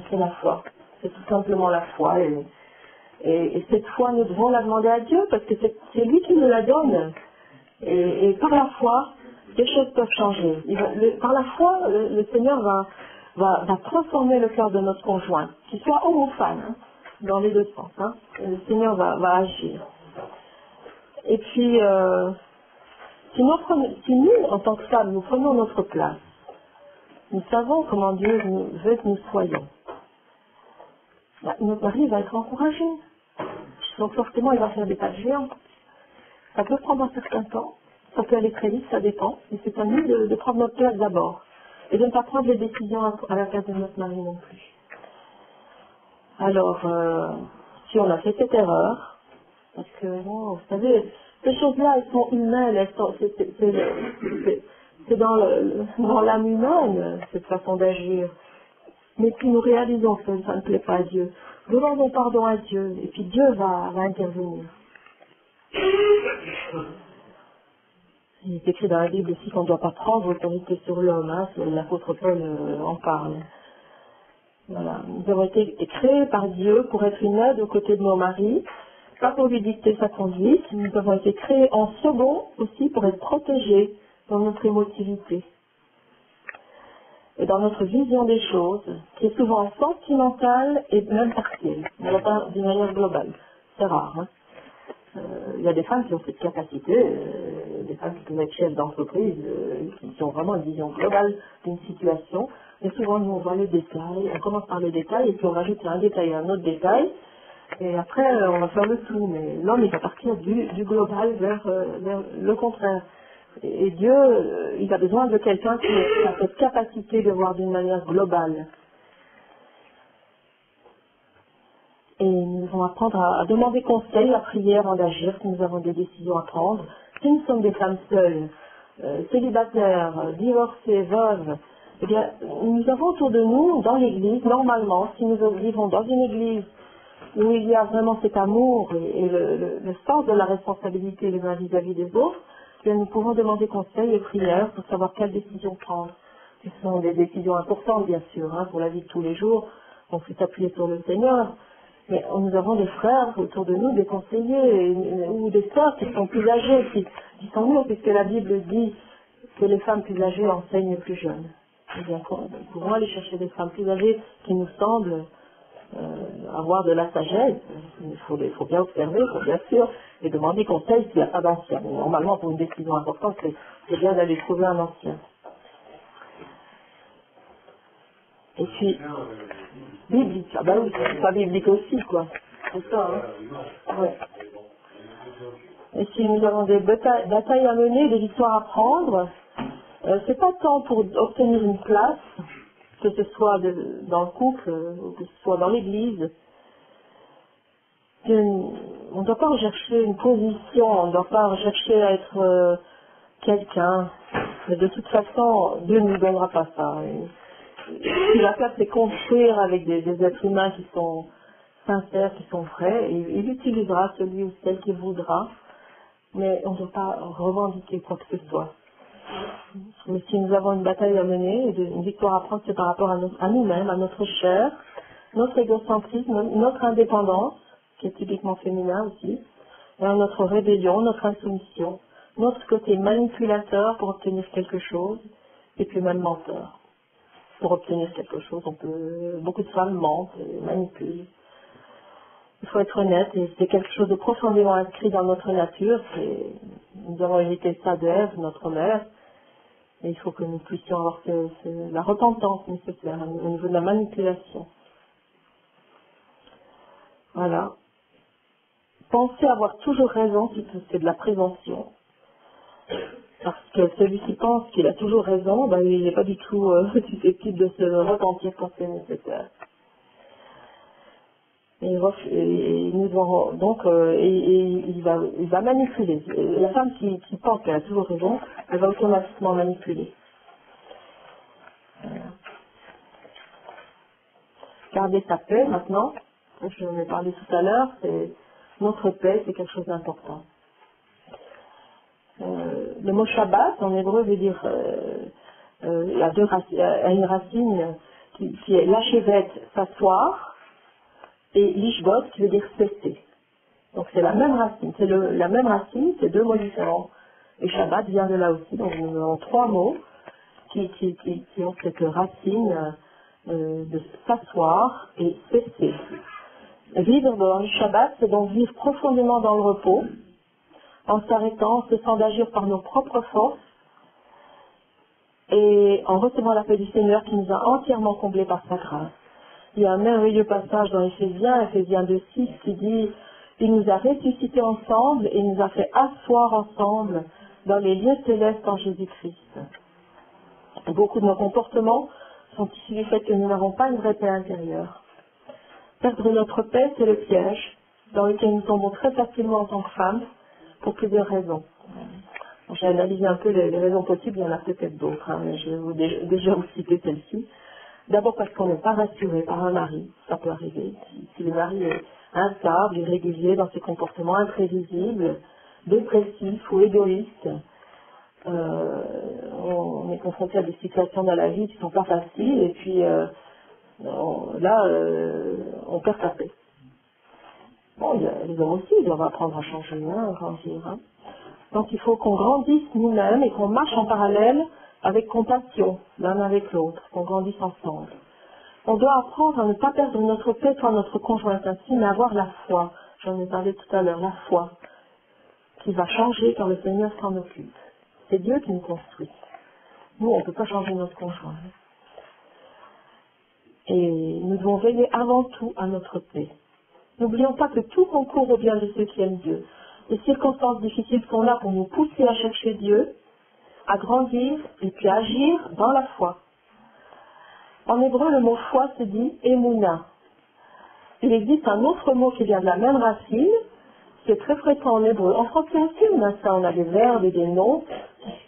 C'est la foi. C'est tout simplement la foi. Et cette foi, nous devons la demander à Dieu, parce que c'est lui qui nous la donne. Et par la foi, les choses peuvent changer. Par la foi, le Seigneur va transformer le cœur de notre conjoint, qu'il soit homme ou femme, hein, dans les deux sens. Hein. Le Seigneur va agir. Et puis, si nous, en tant que femmes, nous prenons notre place, nous savons comment Dieu veut que nous soyons. Bah, notre mari va être encouragé. Donc forcément, il va faire des pas de géant. Ça peut prendre un certain temps, ça peut aller très vite, ça dépend. Mais c'est à nous de prendre notre place d'abord. Et de ne pas prendre les décisions à la place de notre mari non plus. Alors, si on a fait cette erreur, parce que, bon, vous savez, ces choses-là, elles sont humaines, c'est dans l'âme humaine, cette façon d'agir. Mais puis nous réalisons que ça ne plaît pas à Dieu. Demandons pardon à Dieu, et puis Dieu va intervenir. Il est écrit dans la Bible aussi qu'on ne doit pas prendre autorité sur l'homme, hein, l'apôtre Paul en parle. Voilà. Nous avons été créés par Dieu pour être une aide aux côtés de nos maris, pas pour lui dicter sa conduite. Nous avons été créés en second aussi pour être protégés dans notre émotivité et dans notre vision des choses, qui est souvent sentimentale et même partielle, mais pas d'une manière globale. C'est rare. Hein. Il y a des femmes qui ont cette capacité, des femmes qui peuvent être chefs d'entreprise, qui ont vraiment une vision globale d'une situation. Mais souvent, nous, on voit les détails, on commence par les détails, et puis on rajoute un détail à un autre détail, et après, on va faire le tout. Mais l'homme, il va partir du global vers le contraire. Et Dieu, il a besoin de quelqu'un qui a cette capacité de voir d'une manière globale. Et nous devons apprendre à demander conseil, à prier avant d'agir si nous avons des décisions à prendre. Si nous sommes des femmes seules, célibataires, divorcées, veuves, eh bien, nous avons autour de nous, dans l'église, normalement, si nous vivons dans une église où il y a vraiment cet amour et le sens de la responsabilité les uns vis-à-vis des autres, eh bien, nous pouvons demander conseil et prière pour savoir quelles décisions prendre. Ce sont des décisions importantes, bien sûr, hein, pour la vie de tous les jours. On peut s'appuyer sur le Seigneur. Mais nous avons des frères autour de nous, des conseillers ou des sœurs qui sont plus âgées, qui sont mieux, puisque la Bible dit que les femmes plus âgées enseignent les plus jeunes. Eh bien, nous pouvons aller chercher des femmes plus âgées qui nous semblent avoir de la sagesse. Il faut bien observer, il faut bien sûr, et demander conseil s'il n'y a pas d'ancien. Normalement, pour une décision importante, c'est bien d'aller trouver un ancien. Et puis, biblique, ah ben oui, c'est pas biblique aussi, quoi. C'est ça, hein. Ouais. Et si nous avons des batailles à mener, des victoires à prendre, c'est pas tant pour obtenir une place, que ce soit dans le couple, ou que ce soit dans l'église. On ne doit pas rechercher une position, on ne doit pas rechercher à être quelqu'un. Mais de toute façon, Dieu ne nous donnera pas ça. Ce qu'il va faire, c'est construire avec des êtres humains qui sont sincères, qui sont vrais, et il utilisera celui ou celle qu'il voudra, mais on ne doit pas revendiquer quoi que ce soit. Mais si nous avons une bataille à mener, une victoire à prendre, c'est par rapport à nous-mêmes, à notre chair, notre égocentrisme, notre indépendance, qui est typiquement féminin aussi, et à notre rébellion, notre insoumission, notre côté manipulateur pour obtenir quelque chose, et puis même menteur. Pour obtenir quelque chose, beaucoup de femmes mentent et manipulent. Il faut être honnête, et c'est quelque chose de profondément inscrit dans notre nature. Nous avons hérité ça d'Ève, notre mère, et il faut que nous puissions avoir la repentance nécessaire au niveau de la manipulation. Voilà. penser avoir toujours raison, c'est de la présomption. Parce que celui qui pense qu'il a toujours raison, ben, il n'est pas du tout susceptible de se repentir quand c'est nécessaire. Et nous devons, donc, il va manipuler. La femme qui pense qu'elle a toujours raison, elle va automatiquement manipuler. Garder sa paix maintenant, je en ai parlé tout à l'heure, c'est notre paix, c'est quelque chose d'important. Le mot Shabbat en hébreu veut dire, il y a une racine qui est l'achevet, s'asseoir, et l'ishbot qui veut dire cesser. Donc c'est la même racine, la même racine, c'est deux mots différents. Et Shabbat vient de là aussi, donc nous avons trois mots qui ont cette racine de s'asseoir et cesser. Vivre dans le Shabbat, c'est donc vivre profondément dans le repos, en s'arrêtant, en cessant d'agir par nos propres forces, et en recevant la paix du Seigneur qui nous a entièrement comblés par sa grâce. Il y a un merveilleux passage dans Éphésiens 2:6 qui dit « Il nous a ressuscités ensemble et nous a fait asseoir ensemble dans les lieux célestes en Jésus-Christ. » Beaucoup de nos comportements sont issus du fait que nous n'avons pas une vraie paix intérieure. Perdre notre paix, c'est le piège dans lequel nous tombons très facilement en tant que femmes pour plusieurs raisons. J'ai analysé un peu les raisons possibles, il y en a peut-être d'autres, mais je vais déjà vous citer celle-ci. D'abord parce qu'on n'est pas rassuré par un mari, ça peut arriver. Si le mari est instable, irrégulier dans ses comportements imprévisibles, dépressif ou égoïste, on est confronté à des situations dans la vie qui ne sont pas faciles et puis on perd sa paix. Bon, les hommes aussi, ils doivent apprendre à changer, à grandir. Donc il faut qu'on grandisse nous-mêmes et qu'on marche en parallèle avec compassion, l'un avec l'autre, qu'on grandisse ensemble. On doit apprendre à ne pas perdre notre paix, soit notre conjointe ainsi, mais avoir la foi. J'en ai parlé tout à l'heure, la foi, qui va changer quand le Seigneur s'en occupe. C'est Dieu qui nous construit. Nous, on ne peut pas changer notre conjoint. Et nous devons veiller avant tout à notre paix. N'oublions pas que tout concourt au bien de ceux qui aiment Dieu. Les circonstances difficiles sont là pour nous pousser à chercher Dieu, à grandir et puis à agir dans la foi. En hébreu, le mot foi se dit émouna. Il existe un autre mot qui vient de la même racine, qui est très fréquent en hébreu. En français aussi, on a ça, on a des verbes et des noms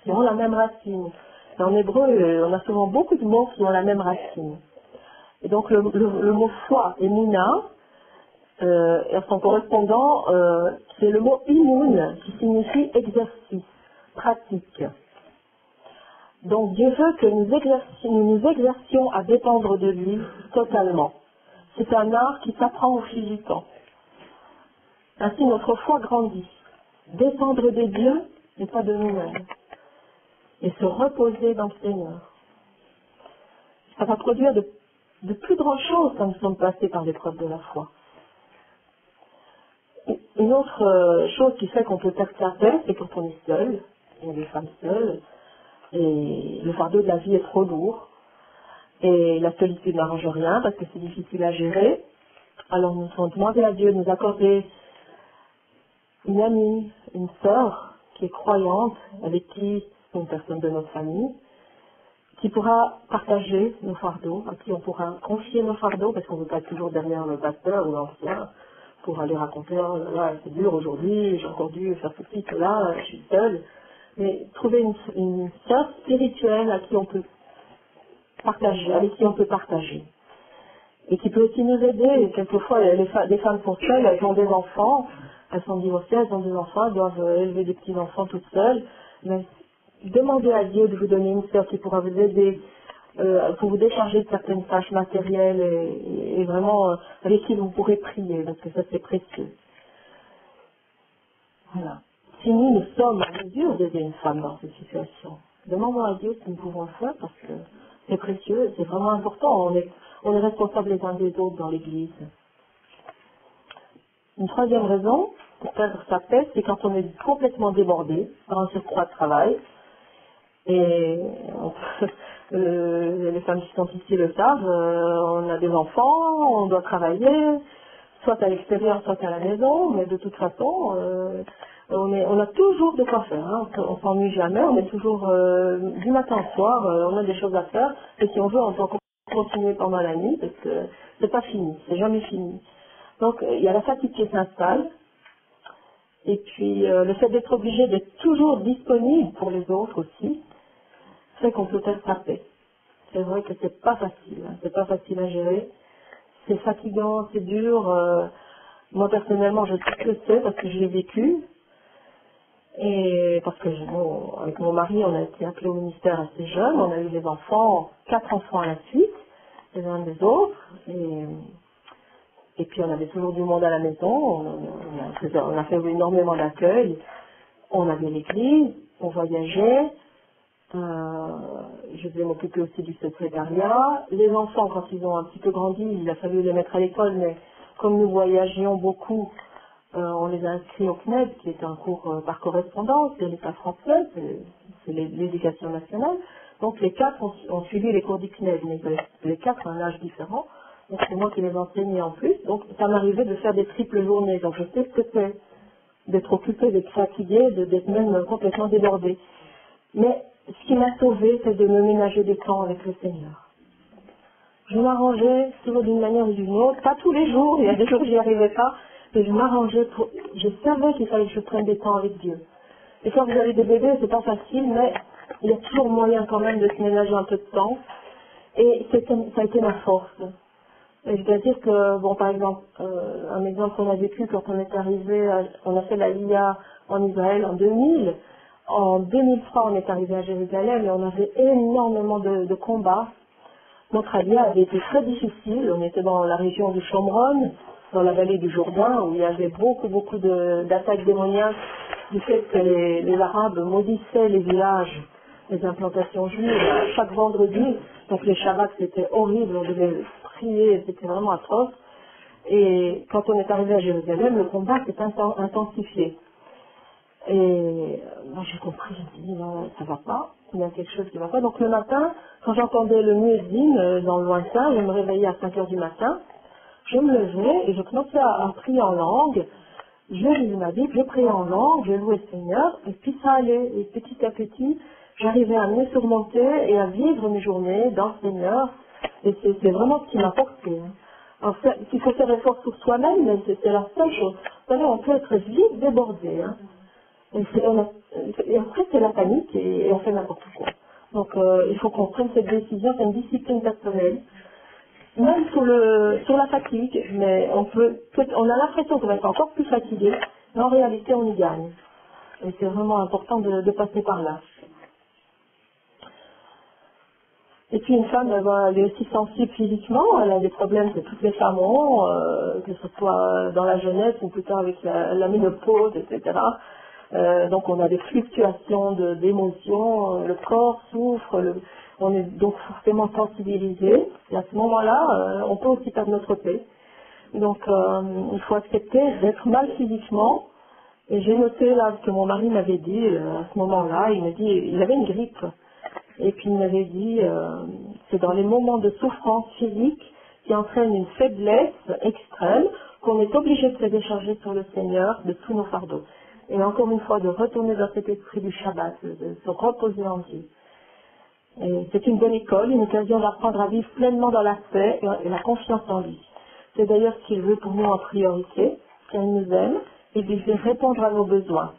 qui ont la même racine. Mais en hébreu, on a souvent beaucoup de mots qui ont la même racine. Et donc le mot foi, émouna, et son correspondant, c'est le mot imoun, qui signifie exercice, pratique. Donc Dieu veut que nous nous exercions à dépendre de lui totalement. C'est un art qui s'apprend au fil du temps. Ainsi notre foi grandit. Dépendre de Dieu et pas de nous-mêmes. Et se reposer dans le Seigneur. Ça va produire de plus grandes choses quand nous sommes passés par l'épreuve de la foi. Une autre chose qui fait qu'on peut perdre sa paix, c'est quand on est seul, on est des femmes seules, et le fardeau de la vie est trop lourd, et la solitude n'arrange rien parce que c'est difficile à gérer. Alors nous avons demandé à Dieu de nous accorder une amie, une sœur qui est croyante, avec qui, une personne de notre famille, qui pourra partager nos fardeaux, à qui on pourra confier nos fardeaux, parce qu'on ne veut pas être toujours derrière le pasteur ou l'ancien, pour aller raconter, oh là là, c'est dur aujourd'hui, j'ai encore dû faire ceci, cela, je suis seule. Mais trouver une sœur spirituelle à qui on peut partager, avec qui on peut partager. Et qui peut aussi nous aider. Quelquefois, des femmes sont seules, elles ont des enfants, elles sont divorcées, elles ont des enfants, elles doivent élever des petits-enfants toutes seules. Mais demandez à Dieu de vous donner une sœur qui pourra vous aider pour vous décharger de certaines tâches matérielles et vraiment avec qui vous pourrez prier, parce que ça c'est précieux. Voilà. Si nous sommes en mesure d'aider une femme dans cette situation, demandons à Dieu si nous pouvons le faire, parce que c'est précieux, c'est vraiment important. On est responsables les uns des autres dans l'Église. Une troisième raison pour perdre sa paix, c'est quand on est complètement débordé par un surcroît de travail. Et les femmes qui sont ici le savent, on a des enfants, on doit travailler, soit à l'extérieur, soit à la maison, mais de toute façon, on a toujours de quoi faire, hein. On s'ennuie jamais, on est toujours, du matin au soir, on a des choses à faire, et si on veut, on peut continuer pendant la nuit, parce que c'est pas fini, c'est jamais fini. Donc, il y a la fatigue qui s'installe, et puis le fait d'être obligé d'être toujours disponible pour les autres aussi, fait qu'on peut être frappé. C'est vrai que c'est pas facile, hein. C'est pas facile à gérer. C'est fatigant, c'est dur. Moi personnellement, je sais ce que c'est parce que je l'ai vécu. Et parce que avec mon mari, on a été appelé au ministère assez jeune. On a eu des enfants, 4 enfants à la suite, les uns des autres. Et puis on avait toujours du monde à la maison. On a fait énormément d'accueil. On avait l'église, on voyageait. Je devais m'occuper aussi du secrétariat. Les enfants, quand ils ont un petit peu grandi, il a fallu les mettre à l'école, mais comme nous voyagions beaucoup, on les a inscrits au CNED, qui est un cours par correspondance, c'est l'État français, c'est l'éducation nationale. Donc les 4 ont suivi les cours du CNED, mais les 4 ont un âge différent. Donc c'est moi qui les enseignais en plus. Donc ça m'arrivait de faire des triples journées. Donc je sais ce que c'est d'être occupé, d'être fatigué, d'être même complètement débordé. Mais ce qui m'a sauvée, c'est de me ménager des temps avec le Seigneur. Je m'arrangeais toujours d'une manière ou d'une autre, pas tous les jours, il y a des jours où j'y arrivais pas, mais je m'arrangeais je savais qu'il fallait que je prenne des temps avec Dieu. Et quand vous avez des bébés, c'est pas facile, mais il y a toujours moyen quand même de se ménager un peu de temps. Et ça a été ma force. Et je dois dire que, bon, par exemple, un exemple qu'on a vécu quand on est arrivé, on a fait la LIA en Israël en 2000. En 2003, on est arrivé à Jérusalem et on avait énormément de combats. Notre allié avait été très difficile. On était dans la région du Shomron, dans la vallée du Jourdain, où il y avait beaucoup d'attaques démoniaques du fait que les Arabes maudissaient les villages, les implantations juives, chaque vendredi. Donc les Shabbats, c'était horrible, on devait prier, c'était vraiment atroce. Et quand on est arrivé à Jérusalem, le combat s'est intensifié. Et moi j'ai compris, je me dis non, ça va pas, il y a quelque chose qui va pas. Donc le matin, quand j'entendais le muezzin dans le lointain, je me réveillais à 5 heures du matin, je me levais et je commençais à prier en langue. Je lisais ma Bible, je priais en langue, je louais le Seigneur, et puis ça allait. Et petit à petit, j'arrivais à mieux surmonter et à vivre mes journées dans le Seigneur. Et c'est vraiment ce qui m'a porté. Hein. Alors, il faut faire effort sur soi-même, mais c'est la seule chose. Vous savez, on peut être vite débordé. Hein. Et après, c'est la panique et on fait n'importe quoi. Donc, il faut qu'on prenne cette décision, c'est une discipline personnelle. Même sur la fatigue, mais on a l'impression qu'on va être encore plus fatigué, mais en réalité, on y gagne. Et c'est vraiment important de passer par là. Et puis une femme, elle est aussi sensible physiquement, elle a des problèmes que toutes les femmes ont, que ce soit dans la jeunesse ou plus tard avec la ménopause, etc. Donc on a des fluctuations d'émotions, le corps souffre, on est donc forcément sensibilisé. Et à ce moment-là, on peut aussi perdre notre paix. Donc il faut accepter d'être mal physiquement. Et j'ai noté là ce que mon mari m'avait dit à ce moment-là, il m'a dit, il avait une grippe. Et puis il m'avait dit, c'est dans les moments de souffrance physique qui entraînent une faiblesse extrême qu'on est obligé de se décharger sur le Seigneur de tous nos fardeaux. Et encore une fois, de retourner dans cet esprit du Shabbat, de se reposer en Dieu. Et c'est une bonne école, une occasion d'apprendre à vivre pleinement dans la paix et la confiance en lui. C'est d'ailleurs ce qu'il veut pour nous en priorité, car il nous aime et il veut répondre à nos besoins.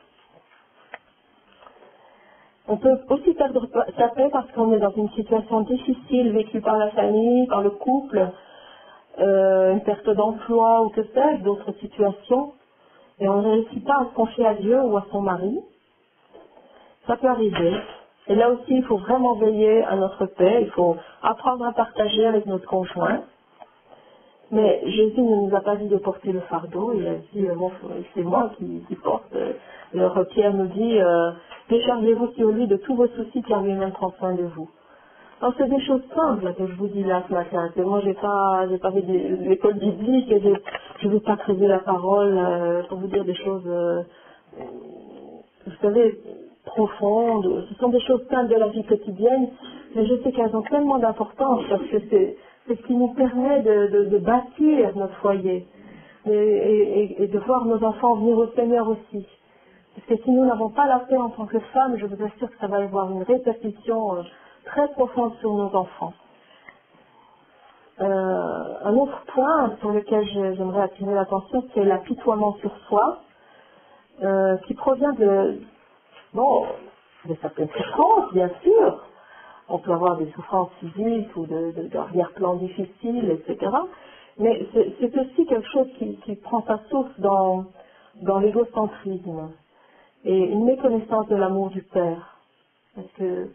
On peut aussi perdre sa paix parce qu'on est dans une situation difficile vécue par la famille, par le couple, une perte d'emploi ou que sais-je, d'autres situations, et on ne réussit pas à se confier à Dieu ou à son mari. Ça peut arriver. Et là aussi, il faut vraiment veiller à notre paix, il faut apprendre à partager avec notre conjoint. Mais Jésus ne nous a pas dit de porter le fardeau, il a dit, c'est moi qui porte. Pierre nous dit, déchargez-vous sur lui de tous vos soucis car lui-même prend soin de vous. Alors c'est des choses simples que je vous dis là ce matin. Moi j'ai pas fait l'école biblique et je ne veux pas creuser la parole pour vous dire des choses, vous savez, profondes. Ce sont des choses simples de la vie quotidienne, mais je sais qu'elles ont tellement d'importance parce que c'est ce qui nous permet de bâtir notre foyer. et de voir nos enfants venir au Seigneur aussi. Parce que si nous n'avons pas la paix en tant que femmes, je vous assure que ça va avoir une répercussion très profonde sur nos enfants. Un autre point sur lequel j'aimerais attirer l'attention, c'est l'apitoiement sur soi, qui provient de certaines souffrances, bien sûr. On peut avoir des souffrances physiques ou d'arrière-plan difficiles, etc. Mais c'est aussi quelque chose qui prend sa source dans l'égocentrisme et une méconnaissance de l'amour du Père. Parce que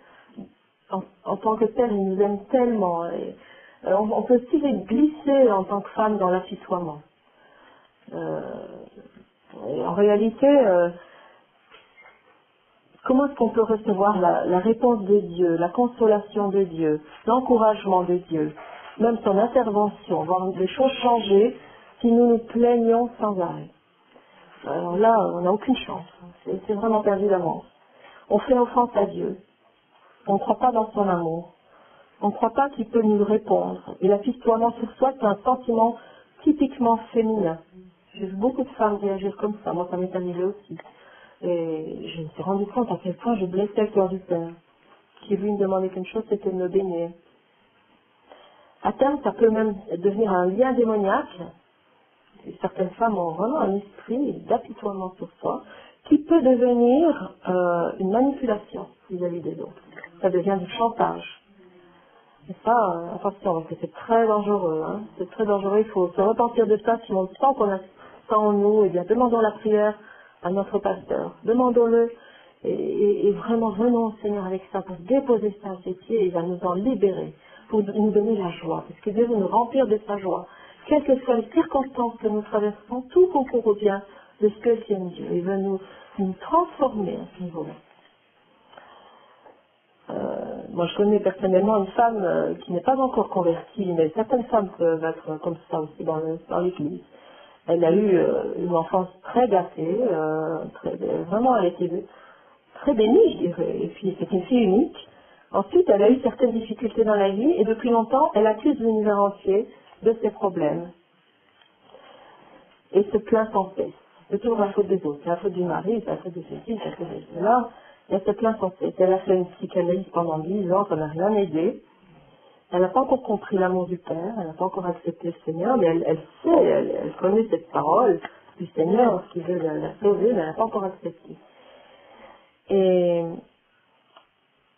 en tant que Père, il nous aime tellement. Et, on peut aussi glisser en tant que femme dans l'apitoiement. En réalité, comment est-ce qu'on peut recevoir la réponse de Dieu, la consolation de Dieu, l'encouragement de Dieu, même son intervention, voir les choses changer si nous nous plaignons sans arrêt? Alors là, on n'a aucune chance. C'est vraiment perdu d'avance. On fait offense à Dieu. On ne croit pas dans son amour. On ne croit pas qu'il peut nous répondre. Et l'apitoiement sur soi, c'est un sentiment typiquement féminin. J'ai vu beaucoup de femmes réagir comme ça. Moi, ça m'est arrivé aussi. Et je me suis rendu compte à quel point je blessais le cœur du Père, qui lui me demandait qu'une chose, c'était de me baigner. À terme, ça peut même devenir un lien démoniaque. Et certaines femmes ont vraiment un esprit d'apitoiement sur soi, qui peut devenir une manipulation vis-à-vis des autres. Ça devient du chantage. Et ça, attention, parce que c'est très dangereux. Hein. C'est très dangereux, il faut se repentir de ça. Si on sent qu'on a ça en nous, eh bien, demandons la prière à notre pasteur. Demandons-le et vraiment venons au Seigneur avec ça pour déposer ça à ses pieds et il va nous en libérer, pour nous donner la joie. Parce que Dieu veut nous remplir de sa joie. Quelles que soient les circonstances que nous traversons, tout concourt au bien de ce que c'est Dieu. Il veut nous transformer à ce niveau-là. Moi, je connais personnellement une femme qui n'est pas encore convertie, mais certaines femmes peuvent être comme ça aussi dans l'Église. Elle a eu une enfance très gâtée, vraiment elle était très bénie, je dirais. Et puis c'est une fille unique. Ensuite, elle a eu certaines difficultés dans la vie et depuis longtemps, elle accuse l'univers entier de ses problèmes. Et se plaint sans cesse. C'est toujours la faute des autres. C'est la faute du mari, c'est la faute de ceci, c'est la faute de cela. Elle se plaint sans cesse. Elle a fait une psychanalyse pendant 10 ans, ça n'a rien aidé. Elle n'a pas encore compris l'amour du Père, elle n'a pas encore accepté le Seigneur, mais elle sait, elle connaît cette parole du Seigneur qui veut la sauver, mais elle n'a pas encore accepté. Et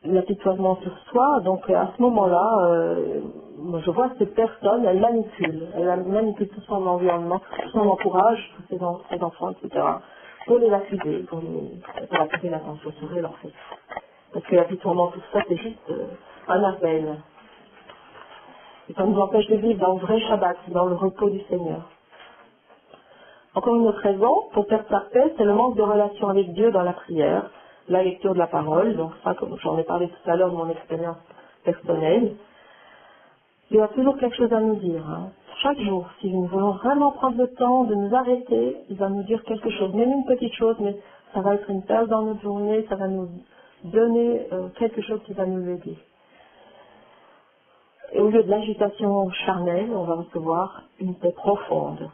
l'apitoiement sur soi, donc à ce moment-là, je vois cette personne, elle manipule tout son environnement, tout son entourage, tous ses enfants, etc., pour les lapider, pour attirer l'attention sur eux, en fait. Parce que l'apitoiement, tout ça, c'est juste un appel. Et ça nous empêche de vivre dans le vrai Shabbat, dans le repos du Seigneur. Encore une autre raison, pour perdre sa paix, c'est le manque de relation avec Dieu dans la prière, la lecture de la parole. Donc ça, comme j'en ai parlé tout à l'heure de mon expérience personnelle, il y a toujours quelque chose à nous dire. Hein. Chaque jour, si nous voulons vraiment prendre le temps de nous arrêter, il va nous dire quelque chose, même une petite chose, mais ça va être une page dans notre journée, ça va nous donner quelque chose qui va nous aider. Et au lieu de l'agitation charnelle, on va recevoir une paix profonde.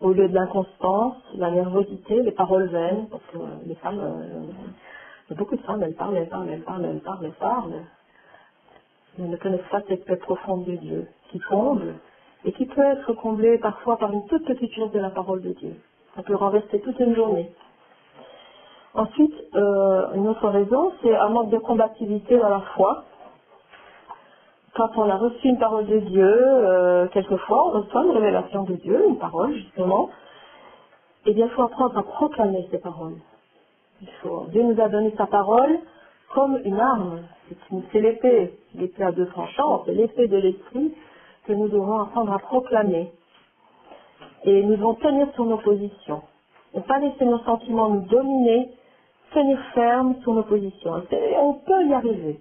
Au lieu de l'inconstance, la nervosité, les paroles vaines, parce que les femmes, il y a beaucoup de femmes, elles parlent, mais elles ne connaissent pas cette paix profonde de Dieu, qui comble, et qui peut être comblée parfois par une toute petite chose de la parole de Dieu. Ça peut renverser toute une journée. Ensuite, une autre raison, c'est un manque de combativité dans la foi. Quand on a reçu une parole de Dieu, quelquefois on reçoit une révélation de Dieu, une parole justement, et bien il faut apprendre à proclamer ces paroles. Dieu nous a donné sa parole comme une arme, c'est l'épée à deux tranchants, c'est l'épée de l'esprit que nous devons apprendre à proclamer. Et nous devons tenir sur nos positions, ne pas laisser nos sentiments nous dominer, tenir ferme sur nos positions. On peut y arriver.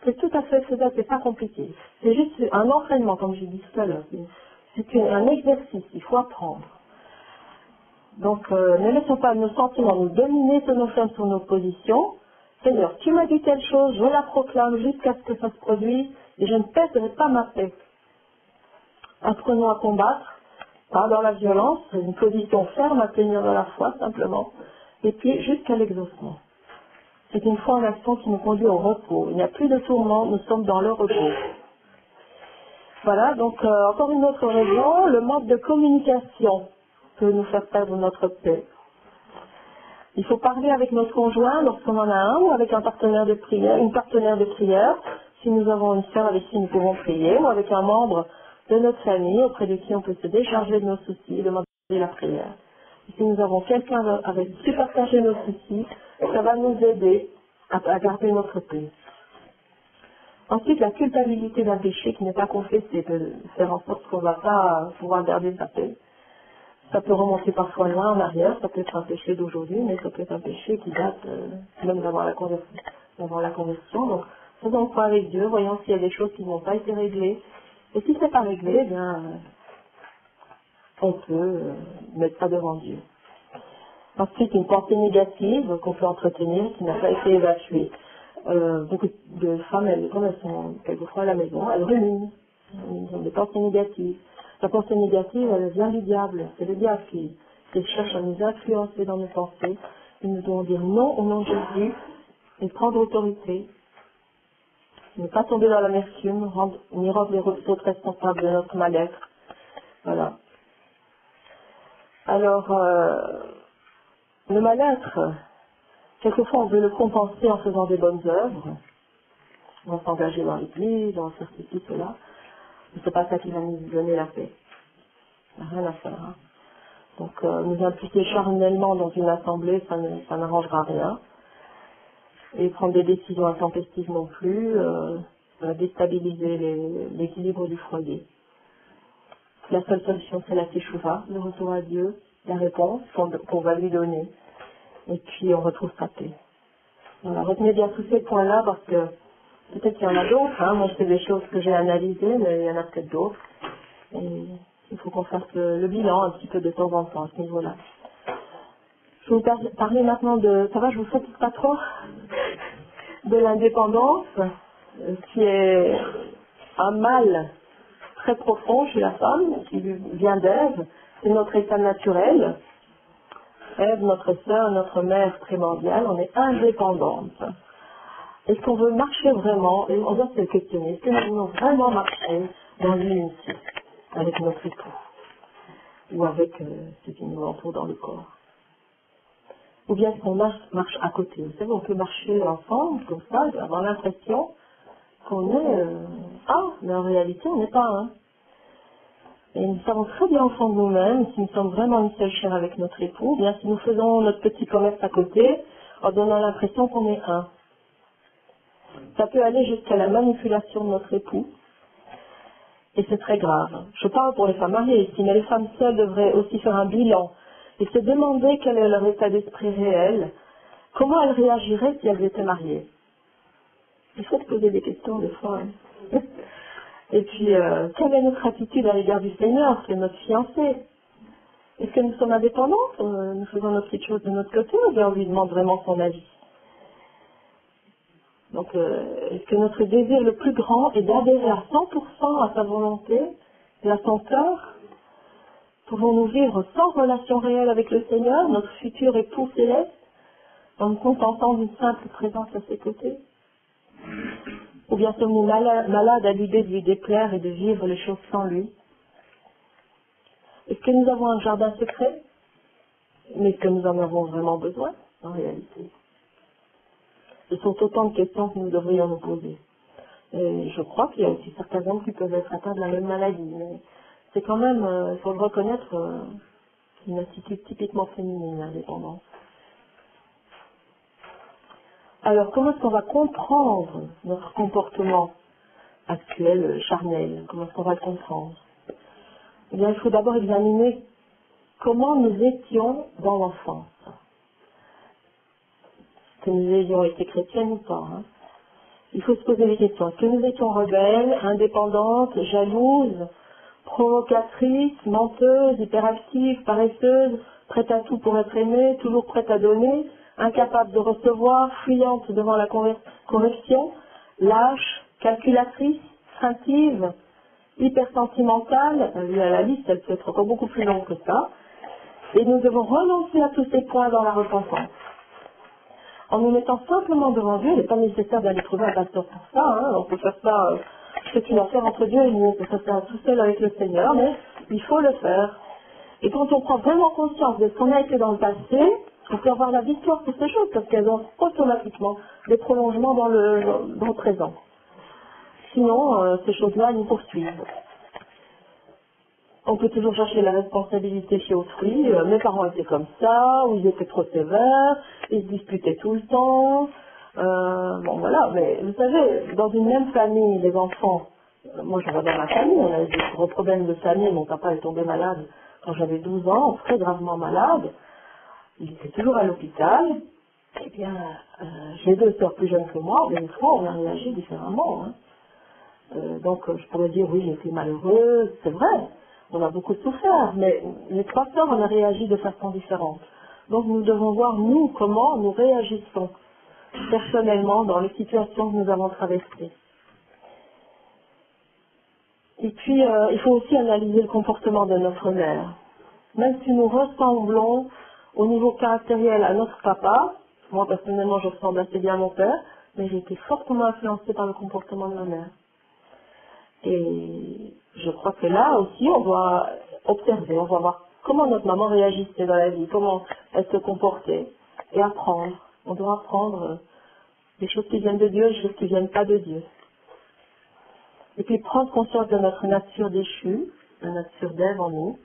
C'est tout à fait faisable, c'est pas compliqué. C'est juste un entraînement, comme j'ai dit tout à l'heure. C'est un exercice, il faut apprendre. Donc, ne laissons pas nos sentiments nous dominer, tenons ferme sur nos positions. Seigneur, tu m'as dit telle chose, je la proclame jusqu'à ce que ça se produise, et je ne perdrai pas ma paix. Apprenons à combattre, pas dans la violence, une position ferme à tenir dans la foi simplement, et puis jusqu'à l'exaucement. C'est une foi en action qui nous conduit au repos. Il n'y a plus de tourment, nous sommes dans le repos. Voilà, donc encore une autre raison, le manque de communication peut nous faire perdre notre paix. Il faut parler avec notre conjoint lorsqu'on en a un, ou avec un partenaire de prière, une partenaire de prière, si nous avons une sœur avec qui nous pouvons prier, ou avec un membre de notre famille auprès de qui on peut se décharger de nos soucis, demander la prière. Et si nous avons quelqu'un avec qui partager nos soucis, ça va nous aider à garder notre paix. Ensuite, la culpabilité d'un péché qui n'est pas confessé peut faire en sorte qu'on ne va pas pouvoir garder sa paix. Ça peut remonter parfois loin en arrière, ça peut être un péché d'aujourd'hui, mais ça peut être un péché qui date même d'avant la conversion. Donc, faisons foi avec Dieu, voyons s'il y a des choses qui n'ont pas été réglées. Et si ce n'est pas réglé, eh bien, on peut mettre ça devant Dieu. Ensuite, une pensée négative qu'on peut entretenir, qui n'a pas été évacuée. Beaucoup de femmes, comme elles sont quelquefois à la maison, elles ruminent. Elles ont des pensées négatives. La pensée négative, elle vient du diable. C'est le diable qui cherche à nous influencer dans nos pensées. Et nous devons dire non au nom de Jésus et prendre autorité. Ne pas tomber dans l'amertume, ni rendre les autres responsables de notre mal-être. Voilà. Alors, le mal-être, quelquefois on veut le compenser en faisant des bonnes œuvres. On va s'engager dans l'église, on va faire ceci, cela. Mais c'est pas ça qui va nous donner la paix. Il n'y a rien à faire. Hein. Donc, nous impliquer charnellement dans une assemblée, ça n'arrangera rien. Et prendre des décisions intempestives non plus, ça va déstabiliser l'équilibre du foyer. La seule solution, c'est la teshuva, le retour à Dieu, la réponse qu'on va lui donner. Et puis, on retrouve sa paix. Voilà, retenez bien tous ces points-là parce que peut-être qu'il y en a d'autres. Hein. Moi, c'est des choses que j'ai analysées, mais il y en a peut-être d'autres. Et il faut qu'on fasse le bilan un petit peu de temps en temps à ce niveau-là. Je vais vous parler maintenant de... Ça va, je vous fatigue pas trop de l'indépendance, qui est un mal très profond chez la femme, qui vient d'Ève. C'est notre état naturel. Ève, notre sœur, notre mère primordiale, on est indépendante. Est-ce qu'on veut marcher vraiment, et on doit se questionner, est-ce que nous voulons vraiment marcher dans l'unité avec notre époux ou avec ce qui nous entoure dans le corps? Ou bien est-ce qu'on marche à côté? Vous savez, on peut marcher ensemble, comme ça, avoir l'impression qu'on est un, mais en réalité, on n'est pas un. Et nous savons très bien au fond de nous-mêmes si nous sommes vraiment une seule chair avec notre époux, ou bien si nous faisons notre petit commerce à côté en donnant l'impression qu'on est un. Ça peut aller jusqu'à la manipulation de notre époux, et c'est très grave. Je parle pour les femmes mariées ici, mais les femmes seules devraient aussi faire un bilan et se demander quel est leur état d'esprit réel, comment elles réagiraient si elles étaient mariées. Il faut se poser des questions des fois. Hein. Et puis, quelle est notre attitude à l'égard du Seigneur, qui est notre fiancé? Est-ce que nous sommes indépendantes? Nous faisons nos petites choses de notre côté, ou bien on lui demande vraiment son avis? Donc, est-ce que notre désir le plus grand est d'adhérer à 100% à sa volonté et à son cœur? Pouvons-nous vivre sans relation réelle avec le Seigneur, notre futur époux céleste, en nous contentant d'une simple présence à ses côtés? Ou bien sommes-nous malades à l'idée de lui déplaire et de vivre les choses sans lui? Est-ce que nous avons un jardin secret? Mais est-ce que nous en avons vraiment besoin, en réalité? Ce sont autant de questions que nous devrions nous poser. Et je crois qu'il y a aussi certains hommes qui peuvent être atteints de la même maladie, mais c'est quand même, il faut le reconnaître, une attitude typiquement féminine, l'indépendance. Alors, comment est-ce qu'on va comprendre notre comportement actuel, charnel? Comment est-ce qu'on va le comprendre? Eh bien, il faut d'abord examiner comment nous étions dans l'enfance. Que nous ayons été chrétiennes ou pas. Hein. Il faut se poser des questions. Est-ce que nous étions rebelles, indépendantes, jalouses, provocatrices, menteuses, hyperactives, paresseuses, prêtes à tout pour être aimées, toujours prêtes à donner, incapables de recevoir, fuyantes devant la correction, lâches, calculatrices, craintives, hyper sentimentale, la liste elle peut être encore beaucoup plus longue que ça, et nous devons renoncer à tous ces points dans la repentance. En nous mettant simplement devant Dieu, il n'est pas nécessaire d'aller trouver un pasteur pour ça, hein, on peut faire ça, c'est une affaire entre Dieu et nous, on peut faire ça tout seul avec le Seigneur, mais il faut le faire. Et quand on prend vraiment conscience de ce qu'on a été dans le passé, on peut avoir la victoire sur ces choses, parce qu'elles ont automatiquement des prolongements dans le présent. Sinon, ces choses-là nous poursuivent. On peut toujours chercher la responsabilité chez autrui. Mes parents étaient comme ça, ou ils étaient trop sévères, ils se disputaient tout le temps. Bon voilà, mais vous savez, dans une même famille, les enfants, moi je vois dans ma famille, on a eu des gros problèmes de famille, mon papa est tombé malade quand j'avais 12 ans, très gravement malade. Il était toujours à l'hôpital. Eh bien, j'ai deux sœurs plus jeunes que moi, mais des fois on a réagi différemment. Hein. Donc je pourrais dire oui, j'ai été malheureuse, c'est vrai, on a beaucoup souffert, mais les trois sœurs on a réagi de façon différente. Donc nous devons voir nous comment nous réagissons personnellement dans les situations que nous avons traversées. Et puis il faut aussi analyser le comportement de notre mère. Même si nous ressemblons au niveau caractériel à notre papa, moi personnellement je ressemble assez bien à mon père, mais j'ai été fortement influencée par le comportement de ma mère. Et je crois que là aussi, on doit observer, on va voir comment notre maman réagissait dans la vie, comment elle se comportait, et apprendre. On doit apprendre des choses qui viennent de Dieu et des choses qui ne viennent pas de Dieu. Et puis prendre conscience de notre nature déchue, la nature d'Ève en nous,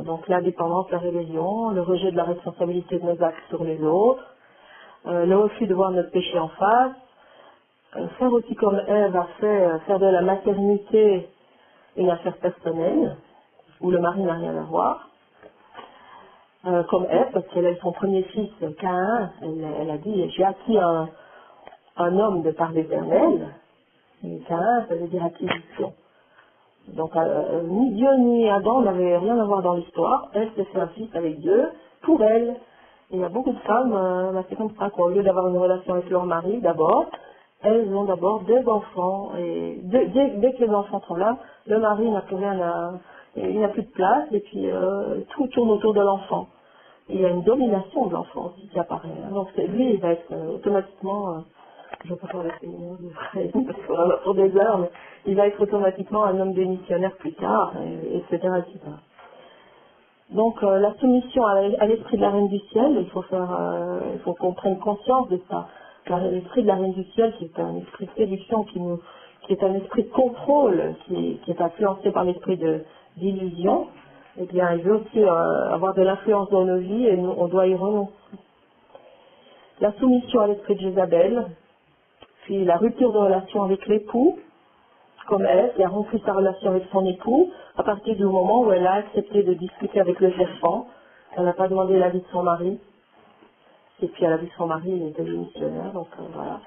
donc l'indépendance, la rébellion, le rejet de la responsabilité de nos actes sur les autres, le refus de voir notre péché en face, faire aussi comme Ève a fait, faire de la maternité une affaire personnelle, où le mari n'a rien à voir. Comme Ève, parce qu'elle a eu son premier fils, Caïn, elle a dit, j'ai acquis un homme de par l'Éternel, et Caïn, ça veut dire acquisition. Donc ni Dieu ni Adam n'avaient rien à voir dans l'histoire, elle s'est fait un fils avec Dieu, pour elle. Et il y a beaucoup de femmes, c'est comme ça, qu'au lieu d'avoir une relation avec leur mari d'abord, elles ont d'abord des enfants, et dès que les enfants sont là, le mari n'a plus rien il n'a plus de place, et puis tout tourne autour de l'enfant. Et il y a une domination de l'enfant aussi qui apparaît. Hein. Donc lui, il va être automatiquement, je ne vais pas faire la féminin, parce qu'on en a pour des heures, mais il va être automatiquement un homme démissionnaire plus tard, etc., etc. Donc la soumission à l'esprit de la Reine du Ciel, il faut qu'on prenne conscience de ça. L'esprit de la Reine du Ciel, qui est un esprit de séduction, qui est un esprit de contrôle, qui est influencé par l'esprit d'illusion, eh bien, il veut aussi avoir de l'influence dans nos vies et nous, on doit y renoncer. La soumission à l'esprit de Jézabel, puis la rupture de relation avec l'époux, comme elle, qui a rompu sa relation avec son époux, à partir du moment où elle a accepté de discuter avec le serpent, elle n'a pas demandé l'avis de son mari. Et puis à la vue de son mari, il était missionnaire, donc voilà.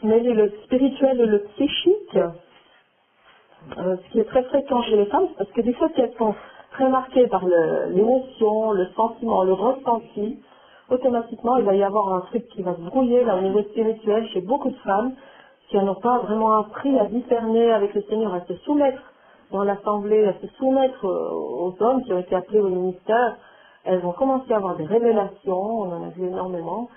Mêler le spirituel et le psychique, ce qui est très fréquent chez les femmes, c'est parce que des fois, si elles sont très marquées par l'émotion, le sentiment, le ressenti, automatiquement, il va y avoir un truc qui va se brouiller là, au niveau spirituel chez beaucoup de femmes qui n'ont pas vraiment appris à discerner avec le Seigneur, à se soumettre dans l'assemblée, à se soumettre aux hommes qui ont été appelés au ministère. Elles vont commencer à avoir des révélations, on en a vu énormément,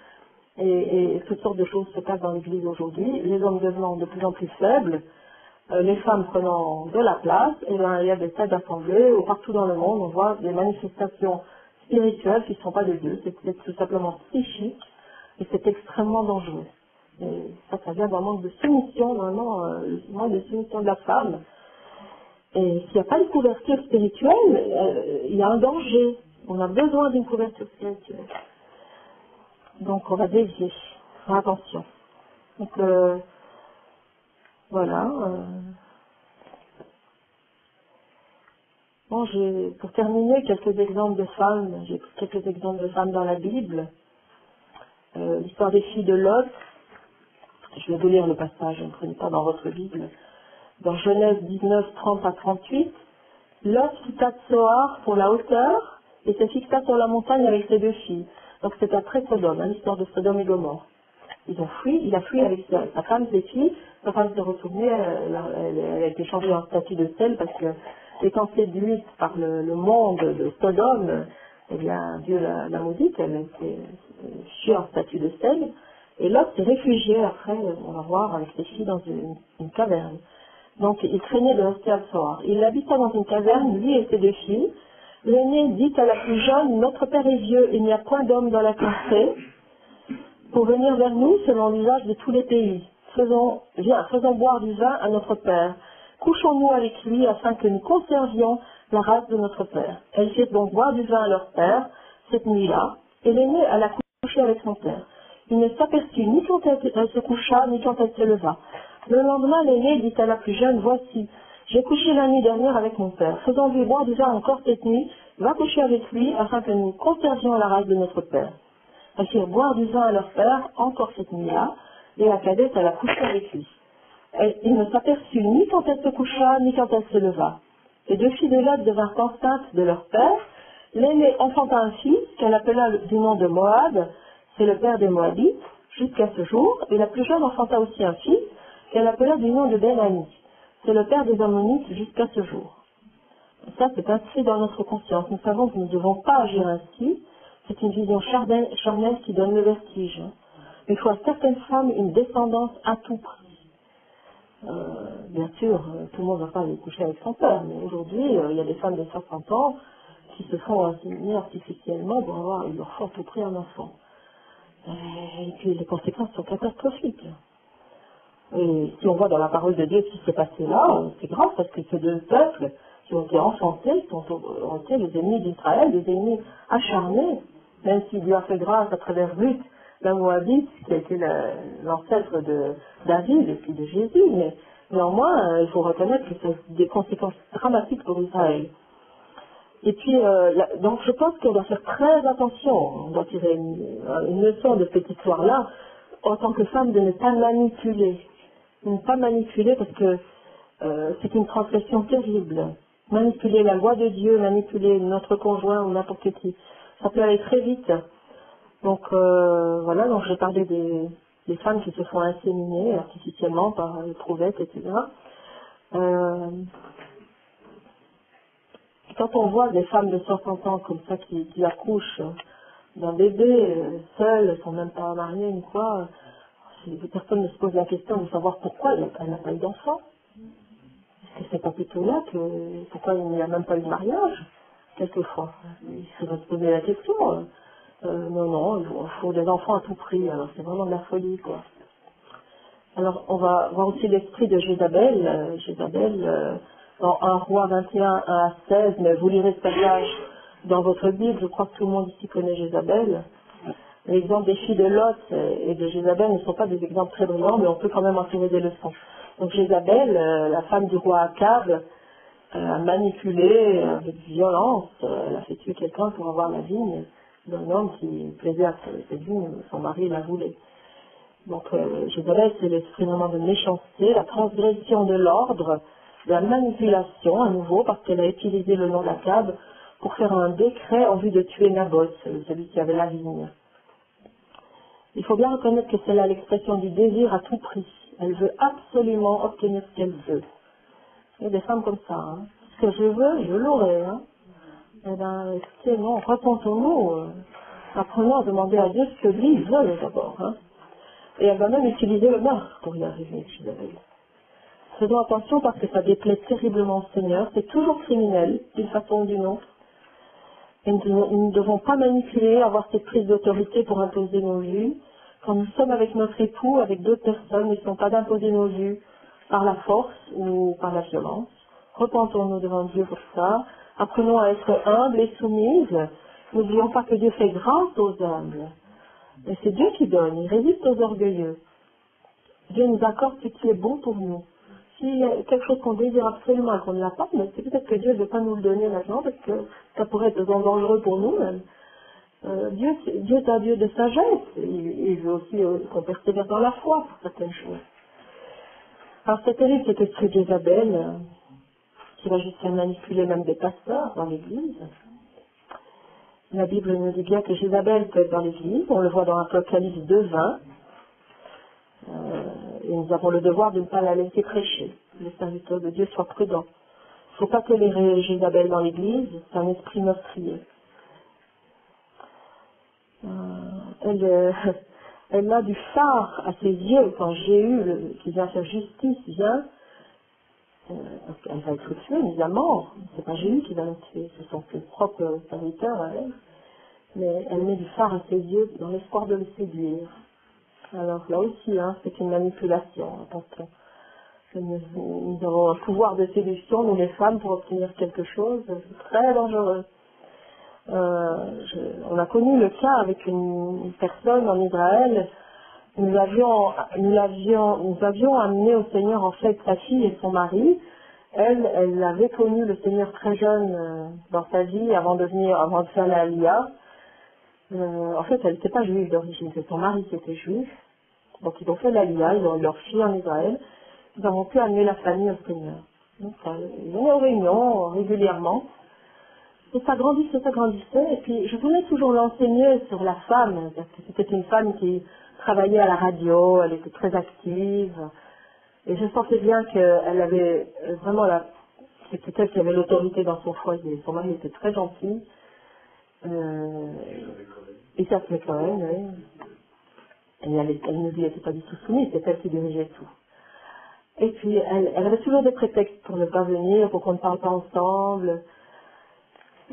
et toutes sortes de choses se passent dans l'Église aujourd'hui, les hommes devenant de plus en plus faibles, les femmes prenant de la place, et bien il y a des tas d'assemblées où partout dans le monde on voit des manifestations spirituelles qui ne sont pas de Dieu, c'est tout simplement psychique, et c'est extrêmement dangereux. Et ça vient d'un manque de soumission, vraiment, manque de soumission de la femme. Et s'il n'y a pas de couverture spirituelle, il y a un danger. On a besoin d'une couverture spirituelle. Donc on va dévier. Faire attention. Donc voilà. Bon, pour terminer, quelques exemples de femmes. J'ai pris quelques exemples de femmes dans la Bible. L'histoire des filles de Lot. Je vais vous lire le passage, ne prenez pas dans votre Bible. Dans Genèse 19, 30 à 38, Lot quitta Tsoar pour la hauteur et se fixa sur la montagne avec ses deux filles. Donc c'est après Sodome, l'histoire de Sodome et Gomorrhe. Ils ont fui, il a fui avec sa femme, ses filles. Sa femme s'est retournée, elle a été changée en statue de sel parce que, étant séduite par le monde de Sodome, eh bien, Dieu l'a maudite, elle s'est chie en statue de sel. Et Lot s'est réfugié après, on va voir, avec ses filles dans une caverne. Donc, il craignait de rester à Zoar. Il habita dans une caverne, lui et ses 2 filles. L'aîné dit à la plus jeune, notre père est vieux, il n'y a point d'homme dans la contrée pour venir vers nous selon l'usage de tous les pays. Viens, faisons boire du vin à notre père. Couchons-nous avec lui afin que nous conservions la race de notre père. Elles firent donc boire du vin à leur père cette nuit-là, et l'aîné alla coucher avec son père. Il ne s'aperçut ni quand elle se coucha, ni quand elle se leva. Le lendemain, l'aîné dit à la plus jeune, voici, j'ai couché la nuit dernière avec mon père. Faisons-lui boire du vin encore cette nuit, va coucher avec lui afin que nous conservions la race de notre père. Elles firent boire du vin à leur père encore cette nuit-là, et la cadette alla coucher avec lui. Il ne s'aperçut ni quand elle se coucha, ni quand elle se leva. Les 2 filles de Lot devinrent enceintes de leur père. L'aînée enfanta un fils qu'elle appela du nom de Moab, c'est le père des Moabites, jusqu'à ce jour, et la plus jeune enfanta aussi un fils qu'elle appela du nom de Ben-Ami, c'est le père des Ammonites jusqu'à ce jour. Ça, c'est inscrit dans notre conscience. Nous savons que nous ne devons pas agir ainsi. C'est une vision charnelle qui donne le vertige. Il faut à certaines femmes une descendance à tout prix. Bien sûr, tout le monde ne va pas aller coucher avec son père, mais aujourd'hui, il y a des femmes de 60 ans qui se font inséminer artificiellement pour avoir, il leur faut à tout prix un enfant. Et puis les conséquences sont catastrophiques. Et si on voit dans la parole de Dieu ce qui s'est passé là, c'est grave parce que ces 2 peuples qui ont été enfantés ont été les ennemis d'Israël, des ennemis acharnés, même si Dieu a fait grâce à travers Ruth, la Moabite, qui a été l'ancêtre de David et puis de Jésus, mais néanmoins, il faut reconnaître que ça a des conséquences dramatiques pour Israël. Et puis, donc je pense qu'on doit faire très attention, on doit tirer une leçon de cette histoire-là, en tant que femme, de ne pas manipuler. Ne pas manipuler parce que c'est une transgression terrible. Manipuler la loi de Dieu, manipuler notre conjoint ou n'importe qui, ça peut aller très vite. Donc voilà, donc j'ai parlé des femmes qui se font inséminer artificiellement par éprouvettes, etc. Quand on voit des femmes de 60 ans comme ça qui accouchent d'un bébé seul, elles ne sont même pas mariées ni quoi, personne ne se pose la question de savoir pourquoi elle n'a pas eu d'enfant. Est-ce que c'est pas plutôt là que pourquoi il n'y a même pas eu de mariage quelquefois? Il faudrait se poser la question. Non, il faut des enfants à tout prix, alors c'est vraiment de la folie, quoi. Alors on va voir aussi l'esprit de Jézabel. Dans 1 Roi 21, 1 à 16, mais vous lirez ce passage dans votre Bible, je crois que tout le monde ici connaît Jézabel. L'exemple des filles de Lot et de Jézabel ne sont pas des exemples très brillants, mais on peut quand même en tirer des leçons. Donc Jézabel, la femme du roi Akab, a manipulé avec violence, elle a fait tuer quelqu'un pour avoir la vigne d'un homme qui plaisait à cette vigne, son mari la voulait. Donc Jézabel, c'est l'esprit vraiment de méchanceté, la transgression de l'ordre, de la manipulation à nouveau, parce qu'elle a utilisé le nom d'Akab pour faire un décret en vue de tuer Naboth, celui qui avait la vigne. Il faut bien reconnaître que c'est là l'expression du désir à tout prix. Elle veut absolument obtenir ce qu'elle veut. Il y a des femmes comme ça. Hein. Ce que je veux, je l'aurai. Hein. Eh bien, écoutez, non, repentons-nous. Apprenons à demander à Dieu ce que lui veut d'abord. Hein. Et elle va même utiliser le meurtre pour y arriver, Jézabel. Faisons attention parce que ça déplaît terriblement au Seigneur. C'est toujours criminel, d'une façon ou d'une autre. Et nous ne devons pas manipuler, avoir cette prise d'autorité pour imposer nos vues. Quand nous sommes avec notre époux, avec d'autres personnes, ils ne sont pas d'imposer nos vues par la force ou par la violence. Repentons-nous devant Dieu pour ça. Apprenons à être humbles et soumises. N'oublions pas que Dieu fait grâce aux humbles. Et c'est Dieu qui donne, il résiste aux orgueilleux. Dieu nous accorde ce qui est bon pour nous. S'il y a quelque chose qu'on désire absolument et qu'on ne l'a pas, mais c'est peut-être que Dieu ne veut pas nous le donner maintenant parce que ça pourrait être dangereux pour nous même. Dieu est un Dieu de sagesse. Il veut aussi qu'on persévère dans la foi pour certaines choses. Alors c'est terrible cet esprit d'Isabelle qui va jusqu'à manipuler même des pasteurs dans l'église. La Bible nous dit bien que Jézabel peut être dans l'église, on le voit dans Apocalypse 2:20. et nous avons le devoir de ne pas la laisser prêcher. Les serviteurs de Dieu soient prudents. Il ne faut pas tolérer Jézabel dans l'Église, c'est un esprit meurtrier. Elle a du phare à ses yeux quand Jéhu, qui vient faire justice, vient, parce qu'elle va être tuée, mise à mort. C'est pas Jéhu qui va la tuer, ce sont ses propres serviteurs à elle. Mais elle met du phare à ses yeux dans l'espoir de le séduire. Alors là aussi, hein, c'est une manipulation, attention. Nous avons un pouvoir de séduction, nous les femmes, pour obtenir quelque chose, c'est très dangereux. On a connu le cas avec une personne en Israël. Nous avions amené au Seigneur en fait sa fille et son mari. Elle avait connu le Seigneur très jeune dans sa vie avant de faire la Aliyah. En fait, elle n'était pas juive d'origine, c'est son mari qui était juif. Donc ils ont fait l'Aliyah, ils ont eu leur fille en Israël. Nous avons pu amener la famille au Seigneur. Donc, ils venaient aux réunions régulièrement. Et ça grandissait, et puis je voulais toujours l'enseigner sur la femme, parce que c'était une femme qui travaillait à la radio, elle était très active, et je sentais bien qu'elle avait vraiment c'était elle qui avait l'autorité dans son foyer. Son mari était très gentil, et ça fait quand même, oui. Elle ne lui était pas du tout soumise, c'est elle qui dirigeait tout. Et puis elle avait toujours des prétextes pour ne pas venir, pour qu'on ne parle pas ensemble.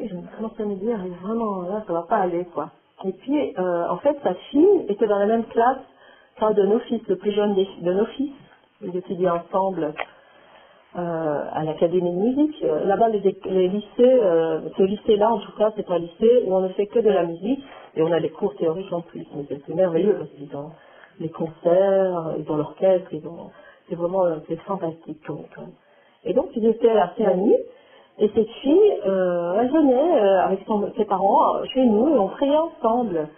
Et je me commençais à me dire, vraiment, là, ça va pas aller, quoi. Et puis, en fait, sa fille était dans la même classe qu'un de nos fils, le plus jeune de nos fils. Ils étudiaient ensemble à l'Académie de musique. Là-bas, les lycées, ce lycée-là, en tout cas, c'est un lycée où on ne fait que de la musique, et on a des cours théoriques en plus. Mais c'est merveilleux, parce qu'ils ont les concerts, ils ont l'orchestre, c'est vraiment, c'est fantastique. Et donc, ils étaient assez amis. Et cette fille, elle venait avec ses parents chez nous et on priait ensemble.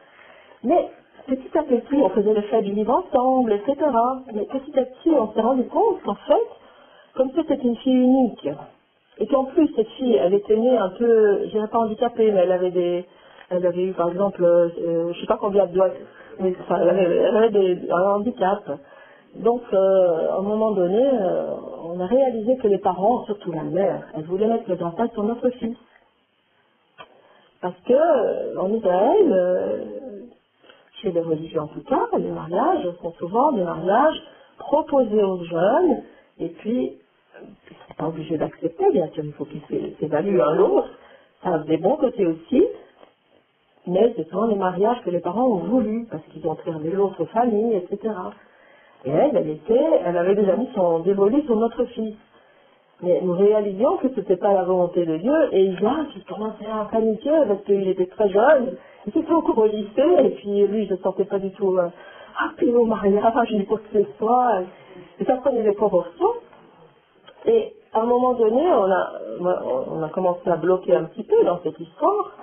Mais petit à petit, on faisait le fait du livre ensemble, etc. Mais petit à petit, on s'est rendu compte qu'en fait, comme c'était une fille unique, et qu'en plus cette fille, elle était née un peu, je dirais pas handicapée, mais elle avait eu par exemple, je sais pas combien de doigts, mais enfin, elle avait un handicap. Donc, à un moment donné, on a réalisé que les parents, surtout la mère, elle voulait mettre le grappin sur notre fils. Parce que, en Israël, chez les religions en tout cas, les mariages sont souvent des mariages proposés aux jeunes, et puis, ils ne sont pas obligés d'accepter, bien sûr, il faut qu'ils s'évaluent l'un l'autre. Ça a des bons côtés aussi, mais c'est souvent les mariages que les parents ont voulu, parce qu'ils ont servi l'autre famille, etc. Et elle avait déjà mis son dévolu sur notre fils. Mais nous réalisions que ce n'était pas la volonté de Dieu, et Isaac, il commençait à paniquer parce qu'il était très jeune, il était encore au lycée, et puis lui, je ne sentais pas du tout appelé au mariage, ni quoi que ce soit, et ça prenait des proportions. Et à un moment donné, on a commencé à bloquer un petit peu dans cette histoire,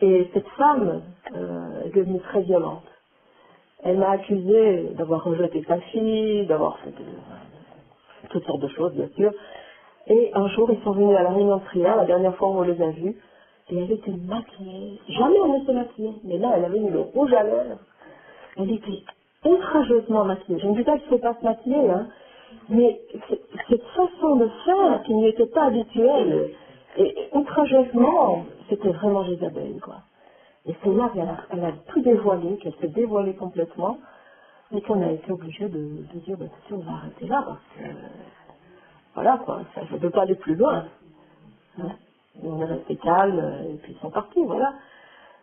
et cette femme est devenue très violente. Elle m'a accusé d'avoir rejeté sa fille, d'avoir fait toutes sortes de choses, bien sûr. Et un jour, ils sont venus à la réunion de prière, la dernière fois où on les a vus, et elle était maquillée. Jamais on ne s'est maquillée, mais là, elle avait mis le rouge à lèvres. Elle était outrageusement maquillée. Je ne dis pas qu'il ne faut pas se maquiller, hein, mais cette façon de faire qui n'y était pas habituelle, et outrageusement, c'était vraiment Jézabel, quoi. Et c'est là qu'elle a tout dévoilé, qu'elle s'est dévoilée complètement, et qu'on a été obligé de dire, bah, on va arrêter là, parce que, voilà, quoi, ça ne peut pas aller plus loin. Hein. On est resté calme, et puis ils sont partis, voilà.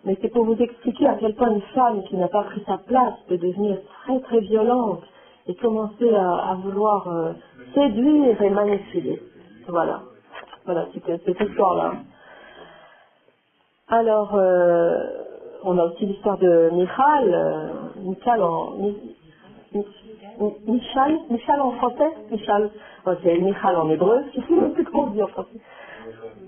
Mais c'est pour vous expliquer à quel point une femme qui n'a pas pris sa place peut devenir très très violente, et commencer à vouloir séduire et manipuler. Voilà. Voilà, c'était cette histoire-là. Alors, on a aussi l'histoire de Michal en français, Michal, c'est Michal en hébreu, je ne sais plus comment on dit en français.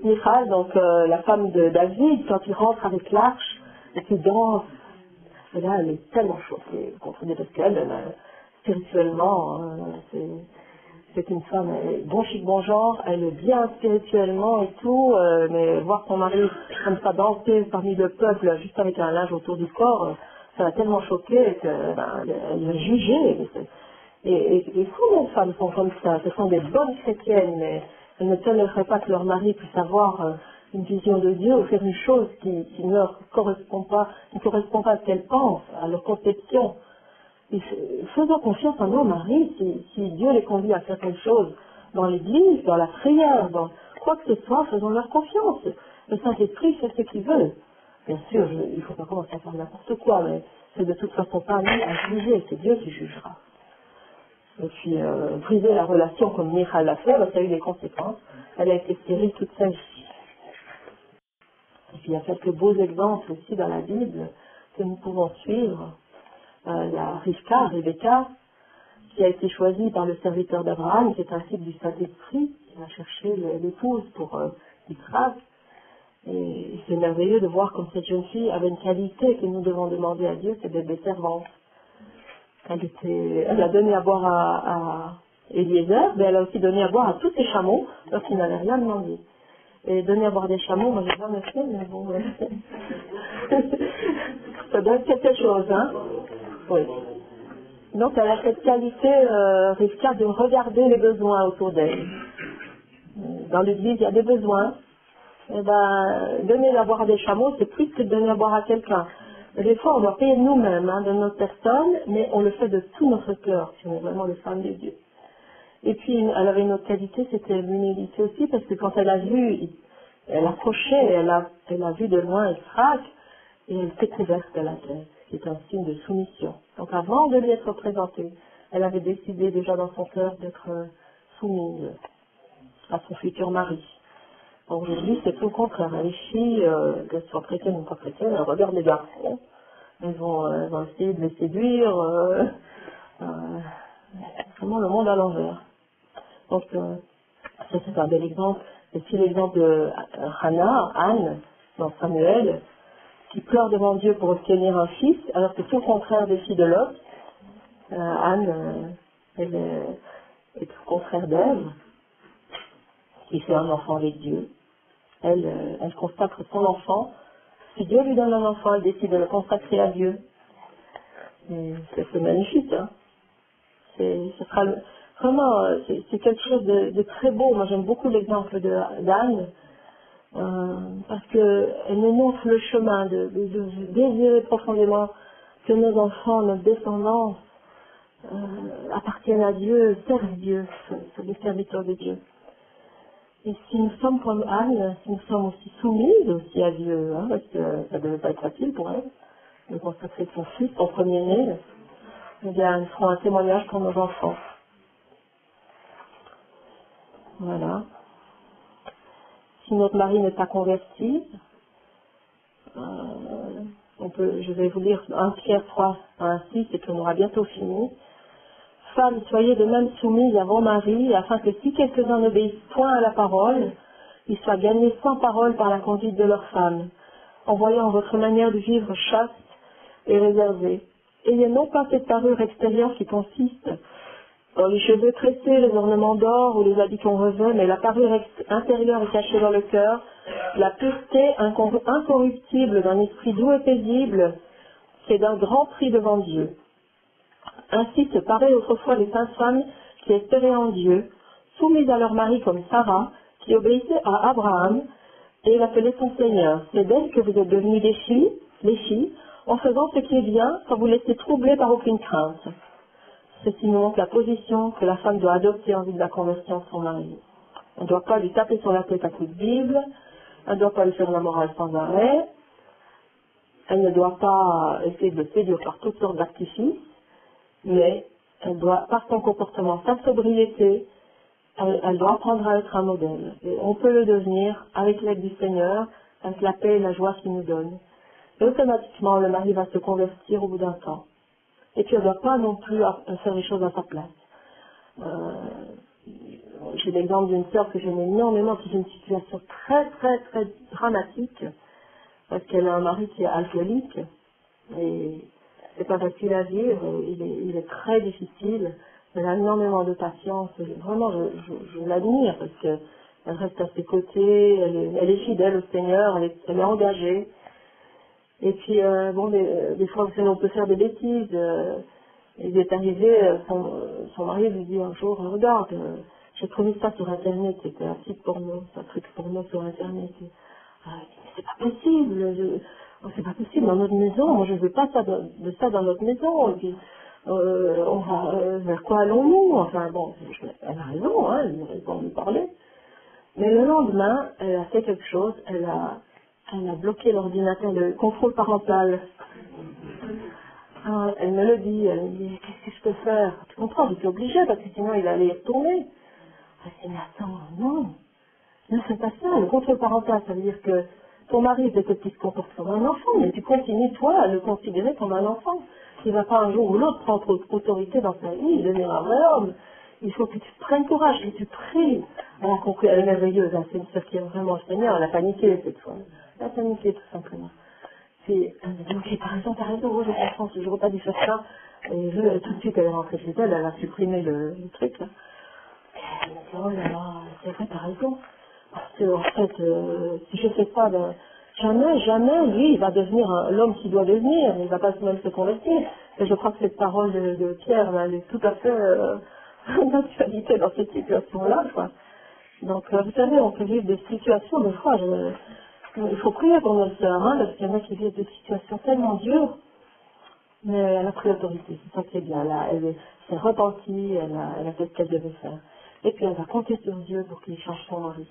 Michal, donc la femme de David, quand il rentre avec l'arche, et qu'il danse, et là elle est tellement choquée, vous comprenez, parce qu'elle, spirituellement, c'est une femme bon chic, bon genre, elle est bien spirituellement et tout, mais voir son mari comme ça danser parmi le peuple, juste avec un linge autour du corps, ça l'a tellement choquée qu'elle l'a jugée. Et combien de femmes sont comme ça? Ce sont des bonnes chrétiennes, mais elles ne toléreraient pas que leur mari puisse avoir une vision de Dieu ou faire une chose qui ne leur correspond pas, ne correspond pas à ce qu'elles pensent, à leur conception. Et faisons confiance en nos maris si Dieu les conduit à faire quelque chose dans l'église, dans la prière, dans quoi que ce soit, faisons leur confiance. Le Saint-Esprit fait ce qu'il veut. Bien sûr, il ne faut pas commencer à faire n'importe quoi, mais c'est de toute façon pas à nous à juger, c'est Dieu qui jugera. Et puis, briser la relation comme Michal l'a fait, ça a eu des conséquences. Elle a été stérile toute sa vie. Et puis, il y a quelques beaux exemples aussi dans la Bible que nous pouvons suivre. La Rebecca, qui a été choisie par le serviteur d'Abraham, qui est un type du Saint-Esprit, qui a cherché l'épouse pour Israël. Et c'est merveilleux de voir comme cette jeune fille avait une qualité que nous devons demander à Dieu, c'est d'être des servantes. Elle a donné à boire à Eliezer, mais elle a aussi donné à boire à tous ses chameaux, parce qu'il n'avait rien demandé. Et donner à boire des chameaux, moi j'ai jamais fait, mais bon, ça doit être quelque chose, hein. Oui. Donc elle a cette qualité, Rivka, de regarder les besoins autour d'elle. Dans l'église, il y a des besoins. Eh ben, donner à boire à des chameaux, c'est plus que de donner à boire à quelqu'un. Des fois, on doit payer nous-mêmes, hein, de notre personne, mais on le fait de tout notre cœur, si on est vraiment les femmes de Dieu. Et puis, elle avait une autre qualité, c'était l'humilité aussi, parce que quand elle a vu, elle approchait, elle a vu de loin Israël, et elle s'est couverte de la tête, qui est un signe de soumission. Donc, avant de lui être présentée, elle avait décidé déjà dans son cœur d'être soumise à son futur mari. Aujourd'hui, c'est tout le contraire. Les filles, qu'elles soient chrétiennes ou pas chrétiennes, elles regardent les garçons. Elles vont essayer de les séduire. Vraiment le monde à l'envers. Donc, ça c'est un bel exemple. Et puis l'exemple de Hannah, Anne, dans Samuel, qui pleure devant Dieu pour obtenir un fils, alors que c'est tout le contraire des filles de Lot. Anne, elle est tout le contraire d'Ève, qui fait un enfant avec Dieu. Elle consacre son enfant. Si Dieu lui donne un enfant, elle décide de le consacrer à Dieu. C'est magnifique, hein. Vraiment, c'est quelque chose de très beau. Moi, j'aime beaucoup l'exemple d'Anne, parce qu'elle nous montre le chemin de désirer profondément que nos enfants, notre descendance, appartiennent à Dieu, servent Dieu, sont des serviteurs de Dieu. Et si nous sommes comme Anne, si nous sommes aussi soumises aussi à Dieu, hein, parce que ça ne devait pas être facile pour elle, de consacrer son fils, son premier-né, eh bien, nous ferons un témoignage pour nos enfants. Voilà. Si notre mari n'est pas converti, je vais vous lire 1 Pierre 3, 1, 6, et qu'on aura bientôt fini. Femmes, soyez de même soumises à vos maris, afin que si quelques-uns n'obéissent point à la parole, ils soient gagnés sans parole par la conduite de leurs femmes, en voyant votre manière de vivre chaste et réservée. Ayez non pas cette parure extérieure qui consiste dans les cheveux tressés, les ornements d'or ou les habits qu'on revêt, mais la parure intérieure est cachée dans le cœur, la pureté incorruptible d'un esprit doux et paisible, qui est d'un grand prix devant Dieu. Ainsi se paraient autrefois les saintes femmes qui espéraient en Dieu, soumises à leur mari comme Sarah, qui obéissait à Abraham et l'appelait son Seigneur. C'est d'elle que vous êtes devenues des filles, les filles, en faisant ce qui est bien, sans vous laisser troubler par aucune crainte. Ceci nous montre la position que la femme doit adopter en vue de la conversion de son mari. Elle ne doit pas lui taper sur la tête à coups de Bible, elle ne doit pas lui faire la morale sans arrêt, elle ne doit pas essayer de le séduire par toutes sortes d'artifices, mais elle doit, par son comportement, sa sobriété, elle doit apprendre à être un modèle. Et on peut le devenir avec l'aide du Seigneur, avec la paix et la joie qu'il nous donne. Et automatiquement, le mari va se convertir au bout d'un temps. Et puis, elle ne doit pas non plus faire les choses à sa place. J'ai l'exemple d'une sœur que j'aime énormément, qui est une situation très, très, très dramatique, parce qu'elle a un mari qui est alcoolique, et c'est pas facile à vivre, il est très difficile, elle a énormément de patience, et vraiment, je l'admire, parce qu'elle reste à ses côtés, elle est fidèle au Seigneur, elle est engagée. Et puis, des fois, on peut faire des bêtises, Il est arrivé, son mari lui dit un jour, regarde, j'ai trouvé ça sur Internet, c'était un site porno, un truc porno sur Internet. Ah, c'est pas possible, c'est pas possible dans notre maison, moi je veux pas de ça dans notre maison. Et puis, on va, vers quoi allons-nous? Enfin bon, elle a raison, hein, elle aurait pas lui parler. Mais le lendemain, elle a fait quelque chose, elle a bloqué l'ordinateur, le contrôle parental. Ah, elle me le dit, elle me dit, qu'est-ce que je peux faire? Tu comprends, je suis obligée parce que sinon il allait y retourner. Elle dit, mais attends, non, ne fais pas ça. Le contrôle parental, ça veut dire que ton mari peut-être qu'il se comporte comme un enfant, mais tu continues, toi, à le considérer comme un enfant. Il ne va pas un jour ou l'autre prendre autorité dans sa vie, devenir un vrai homme. Il faut que tu prennes courage, que tu pries. Elle a compris, elle est merveilleuse, hein, c'est une sœur qui est vraiment le Seigneur, elle a paniqué cette fois. Elle a paniqué tout simplement. Puis elle me dit, ok, t'as raison, moi je comprends, je n'aurais pas dû faire ça. Et tout de suite elle est rentrée chez elle, elle a supprimé le truc là. Elle m'a dit, oh là là, c'est vrai, t'as raison. Parce que, en fait, si je fais ça, ben, jamais, lui, il va devenir l'homme qu'il doit devenir. Il ne va pas même se convertir. Et je crois que cette parole de Pierre, ben, elle est tout à fait d'actualité dans cette situation-là, quoi. Donc, vous savez, on peut vivre des situations, des fois, il faut prier pour nos sœurs, hein, parce qu'il y en a qui vivent des situations tellement dures, mais elle a pris l'autorité, c'est ça qui est bien, là, elle s'est repentie, elle a fait ce qu'elle devait faire. Et puis elle va compter sur Dieu pour qu'il change son mari.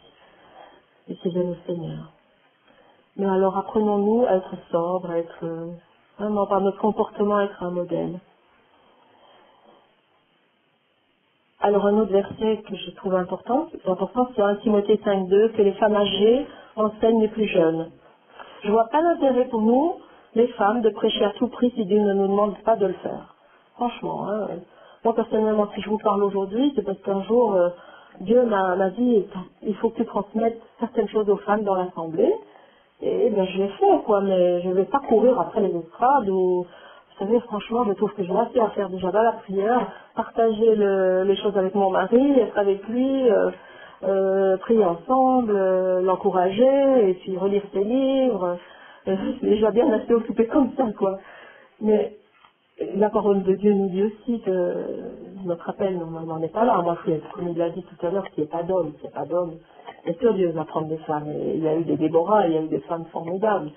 Et c'est bien le Seigneur. Mais alors apprenons-nous à être sobres, à être vraiment par notre comportement, à être un modèle. Alors un autre verset que je trouve important, c'est 1 Timothée 5,2, que les femmes âgées enseignent les plus jeunes. Je ne vois pas l'intérêt pour nous, les femmes, de prêcher à tout prix si Dieu ne nous demande pas de le faire. Franchement, hein, moi personnellement, si je vous parle aujourd'hui, c'est parce qu'un jour, Dieu m'a dit, il faut que tu transmettes certaines choses aux femmes dans l'assemblée. Et bien je l'ai fait, quoi, mais je ne vais pas courir après les estrades ou... Vous savez, franchement, je trouve que j'ai assez à faire déjà dans la prière, partager les choses avec mon mari, être avec lui, prier ensemble, l'encourager, et puis relire ses livres. Je suis déjà bien assez occupée comme ça, quoi. Mais la parole de Dieu nous dit aussi que notre appel, normalement, n'est pas là. Moi, comme il l'a dit tout à l'heure, qu'il n'y ait pas d'homme, qu'il n'y a pas d'homme. Bien sûr, Dieu va prendre des femmes. Et il y a eu des Déborah, il y a eu des femmes formidables.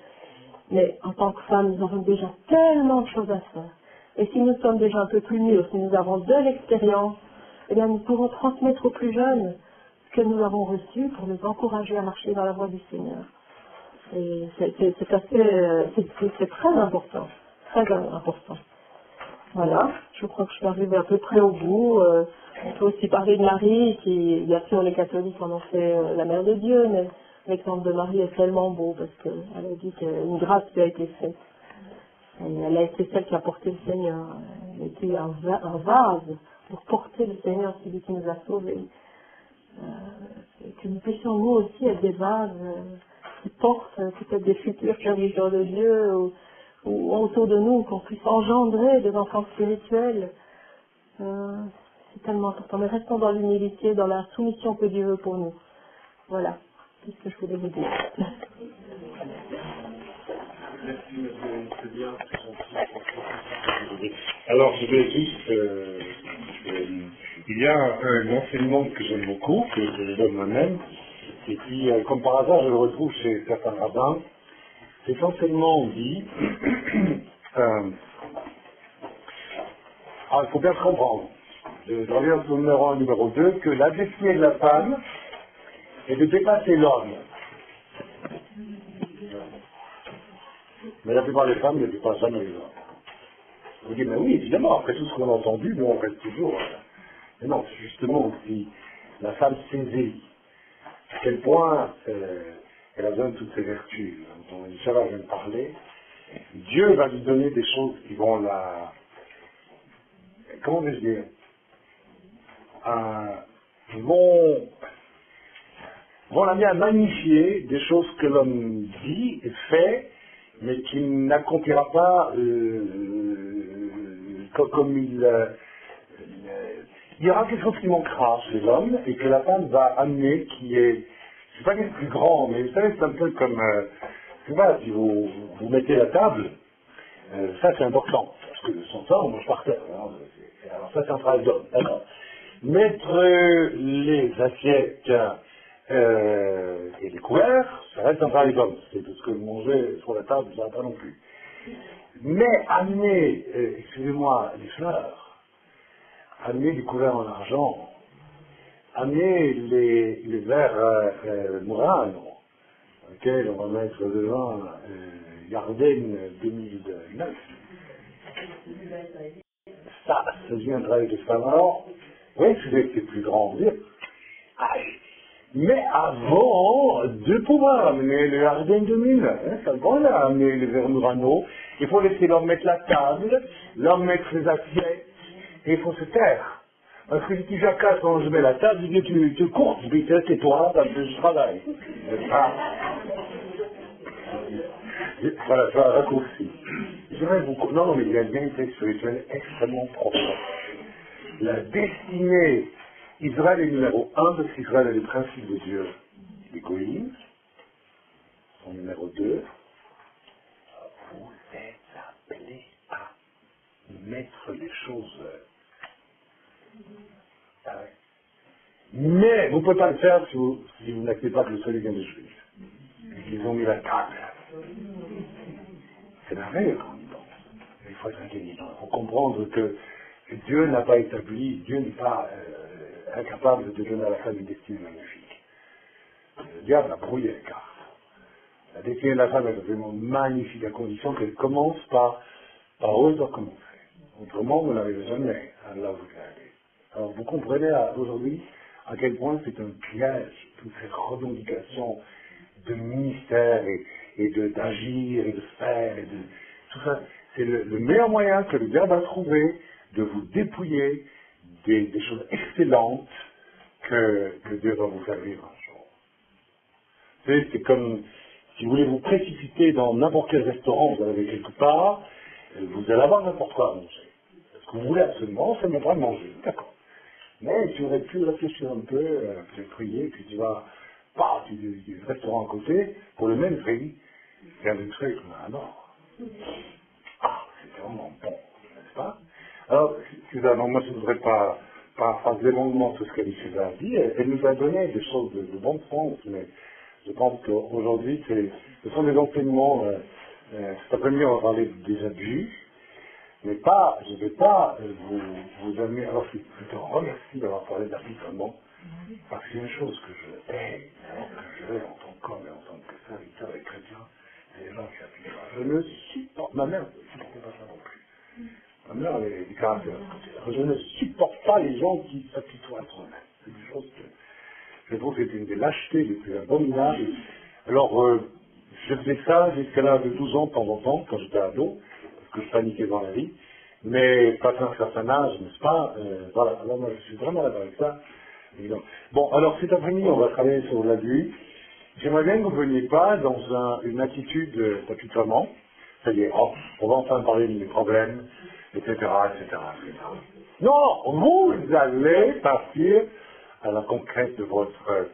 Mais en tant que femmes, nous avons déjà tellement de choses à faire. Et si nous sommes déjà un peu plus mûrs, si nous avons de l'expérience, eh bien nous pourrons transmettre aux plus jeunes ce que nous avons reçu pour les encourager à marcher dans la voie du Seigneur. Et c'est très important. Très important. Voilà, je crois que je suis arrivée à peu près au bout. On peut aussi parler de Marie, qui, bien sûr, les catholiques en ont fait la mère de Dieu, mais l'exemple de Marie est tellement beau parce qu'elle a dit qu'une grâce lui a été faite. Et elle a été celle qui a porté le Seigneur. Elle a été un vase pour porter le Seigneur, celui qui nous a sauvés. Et que nous puissions nous aussi être des vases qui portent peut-être des futurs serviteurs de Dieu ou autour de nous, qu'on puisse engendrer des enfants spirituels. C'est tellement important. Mais restons dans l'humilité, dans la soumission que Dieu veut pour nous. Voilà. C'est ce que je voulais vous dire. Alors, je vais juste... il y a un enseignement que j'aime beaucoup, que je donne moi-même, et puis, comme par hasard, je le retrouve chez certains rabbins. Cet enseignement dit... il faut bien se comprendre. Je reviens au numéro 1, numéro 2, que la destinée de la femme est de dépasser l'homme. Mais la plupart des femmes ne dépassent jamais les hommes. Vous dites, mais oui, évidemment, après tout ce qu'on a entendu, nous on reste toujours. Mais non, c'est justement si la femme saisit à quel point elle a besoin de toutes ses vertus, dont Elisabeth vient de parler, Dieu va lui donner des choses qui vont la... Comment vais-je dire vont l'amener à magnifier des choses que l'homme dit et fait, mais qu'il n'accomplira pas comme il... il y aura quelque chose qui manquera chez l'homme et que la femme va amener qui est... Je ne sais pas qu'il est plus grand, mais vous savez, c'est un peu comme... je sais pas, si vous mettez la table, ça c'est important. Parce que de son temps, on mange par terre. Alors ça, c'est un travail d'homme, d'accord. Mettre les assiettes et les couverts, ça reste un travail d'homme. C'est parce que manger sur la table, ça va pas non plus. Mais amener, excusez-moi, les fleurs, amener des couverts en argent, amener les verres Murano, auxquels on va mettre devant Garden 2009, ça devient un travail de femme. Alors, oui, c'est plus grand, vous dire. Mais avant de pouvoir amener le Jardin 2000, avant d'amener le verre Murano, il faut laisser l'homme mettre la table, l'homme mettre les assiettes, et il faut se taire. Parce que si tu jacasses quand je mets la table, je dis tu cours, tais-toi, parce que je travaille. Voilà, ça a raccourci. Non, mais il y a une vérité spirituelle extrêmement profonde. La destinée, Israël est numéro 1 parce qu'Israël a les principes de Dieu. L'égoïsme, son numéro 2. Vous êtes appelés à mettre les choses. Mais vous ne pouvez pas le faire si vous n'acceptez pas que le salut vient des Juifs. Et qu'ils ont mis la table. C'est merveilleux quand on y pense. Il faut être intelligent. Il faut comprendre que Dieu n'a pas établi, Dieu n'est pas incapable de donner à la femme une destinée magnifique. Le diable a brouillé les cartes. La destinée de la femme est absolument magnifique à condition qu'elle commence par où elle doit commencer. Autrement, vous n'arrivez jamais à là où vous devez aller. Alors vous comprenez aujourd'hui à quel point c'est un piège, toutes ces revendications de ministère et d'agir et de faire et de tout ça. C'est le meilleur moyen que le diable a trouvé de vous dépouiller des choses excellentes que Dieu va vous faire vivre un jour. Vous savez, c'est comme si vous voulez vous précipiter dans n'importe quel restaurant, vous allez quelque part, vous allez avoir n'importe quoi à manger. Ce que vous voulez absolument, c'est même pas manger. D'accord. Mais tu aurais pu réfléchir un peu, peut-être prier, puis tu vas, il y a un restaurant à côté, pour le même prix, il y a des trucs, alors, c'est vraiment bon, n'est-ce pas? Alors, Suzanne, moi je ne voudrais pas paraphraser longuement tout ce qu'Alice a dit, elle nous a donné des choses de bon sens, mais je pense qu'aujourd'hui, ce sont des enseignements, cet après-midi on va parler des abus, mais pas, je ne vais pas vous amener, alors je te remercie d'avoir parlé d'arbitrement, parce qu'il y a une chose que je hais, que je hais en tant qu'homme et en tant que serviteur et chrétien, c'est les gens qui appuient. Je ne supporte, ma mère ne supportait pas ça non plus. Ma mère, elle est du caractère de ce côté-là. Je ne supporte pas les gens qui s'apitoient à eux-mêmes. C'est une chose que je trouve que c'est une des lâchetés les plus abominables. Alors, je faisais ça jusqu'à l'âge de 12 ans de temps en temps, quand j'étais ado, parce que je paniquais dans la vie. Mais passé un certain âge, n'est-ce pas, voilà, alors moi je suis vraiment d'accord avec ça. Évidemment. Bon, alors cet après-midi, on va travailler sur l'abus. J'aimerais bien que vous ne veniez pas dans une attitude d'apitoiement, c'est-à-dire, on va enfin parler de mes problèmes, etc., etc. Non, vous allez partir à la conquête de votre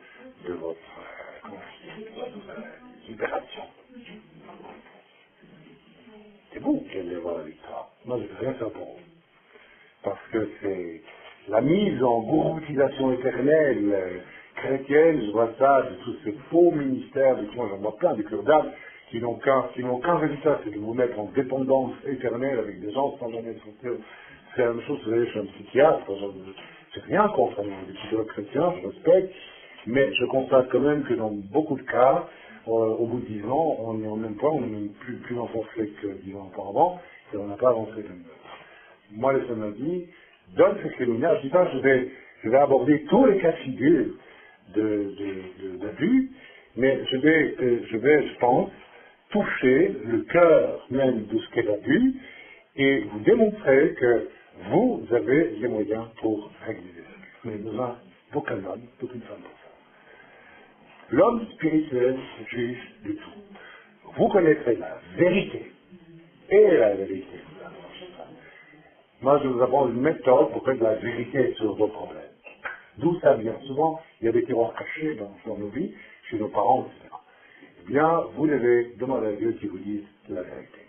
libération. C'est vous qui allez avoir la victoire. Moi, je ne vais rien faire pour vous. Parce que c'est la mise en gouroutisation éternelle chrétienne, je vois ça, de tous ces faux ministères, moi j'en vois plein, des cures d'âme, qui n'ont qu'un résultat, c'est de vous mettre en dépendance éternelle avec des gens sans jamais sortir. C'est la même chose, vous savez, je suis un psychiatre, j'ai rien contre les psychologues chrétiens, je respecte, mais je constate quand même que dans beaucoup de cas, au bout de 10 ans, on est au même point, on est même plus enfoncé que 10 ans auparavant, et on n'a pas avancé de même. Moi, le Seigneur m'a dit, donne ce séminaire, je dis pas, je vais aborder tous les cas de figure d'abus, mais je vais, je pense, toucher le cœur même de ce qu'est l'abus et vous démontrer que vous avez les moyens pour régler les abus. Vous n'avez besoin d'aucun homme, d'aucune femme pour ça. L'homme spirituel juge du tout. Vous connaîtrez la vérité et la vérité vous affranchira. Moi, je vous apprends une méthode pour faire de la vérité sur vos problèmes. D'où ça vient? Souvent, il y a des tiroirs cachés dans nos vies, chez nos parents, etc. Eh bien, vous devez demander à Dieu qu'il vous dise la vérité.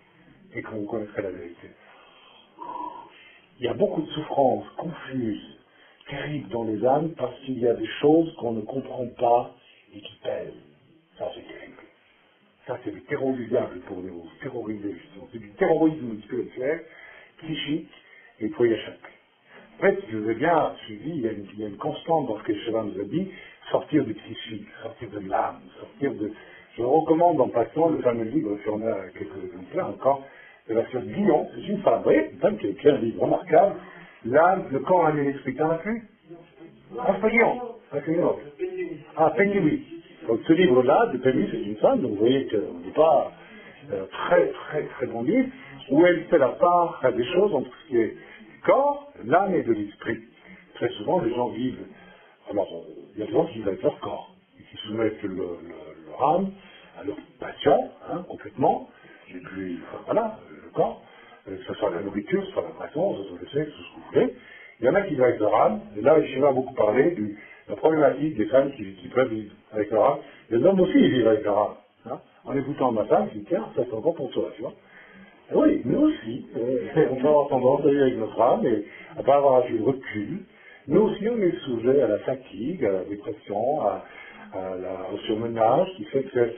Et quand vous connaîtrez la vérité, il y a beaucoup de souffrances confuses, terribles dans les âmes, parce qu'il y a des choses qu'on ne comprend pas et qui pèsent. Ça, c'est terrible. Ça, c'est du terreau du diable pour nous terroriser, justement. C'est du terrorisme spirituel, psychique, et il faut y échapper. En fait, je vous ai bien suivi, il y a une constante dans ce que Cheval nous a dit, sortir du psychique, sortir de l'âme, sortir de... Je vous recommande en passant le fameux livre, si on a quelques exemplaires encore, de la sœur Guillon, c'est une femme, oui, une femme qui a écrit un livre remarquable, l'âme, le corps, l'âme et l'esprit. T'en as plus? Ah, c'est pas Guillon, c'est une autre. Ah, Penny, oui. Donc ce livre-là, de Penny, c'est une femme, donc vous voyez qu'on n'est pas très, très, très bon livre, où elle fait la part à des choses entre ce qui est du corps, de l'âme et de l'esprit. Très souvent, les gens vivent, alors, il y a des gens qui vivent avec leur corps, et qui soumettent leur âme à leur passion, hein, complètement, et puis, voilà, le corps, que ce soit la nourriture, que ce soit la passion, que ce soit le sexe, tout ce que vous voulez. Il y en a qui vivent avec leur âme, et là, je vais beaucoup parler de la problématique des femmes qui peuvent vivre avec leur âme. Les hommes aussi, ils vivent avec leur âme. Hein. En écoutant ma femme, je dis, tiens, ça c'est encore pour toi, tu vois. Et oui, nous aussi, on peut avoir tendance à vivre avec notre âme, et à ne pas avoir assez de recul. Nous aussi, on est sujet à la fatigue, à la dépression, au surmenage, qui fait que,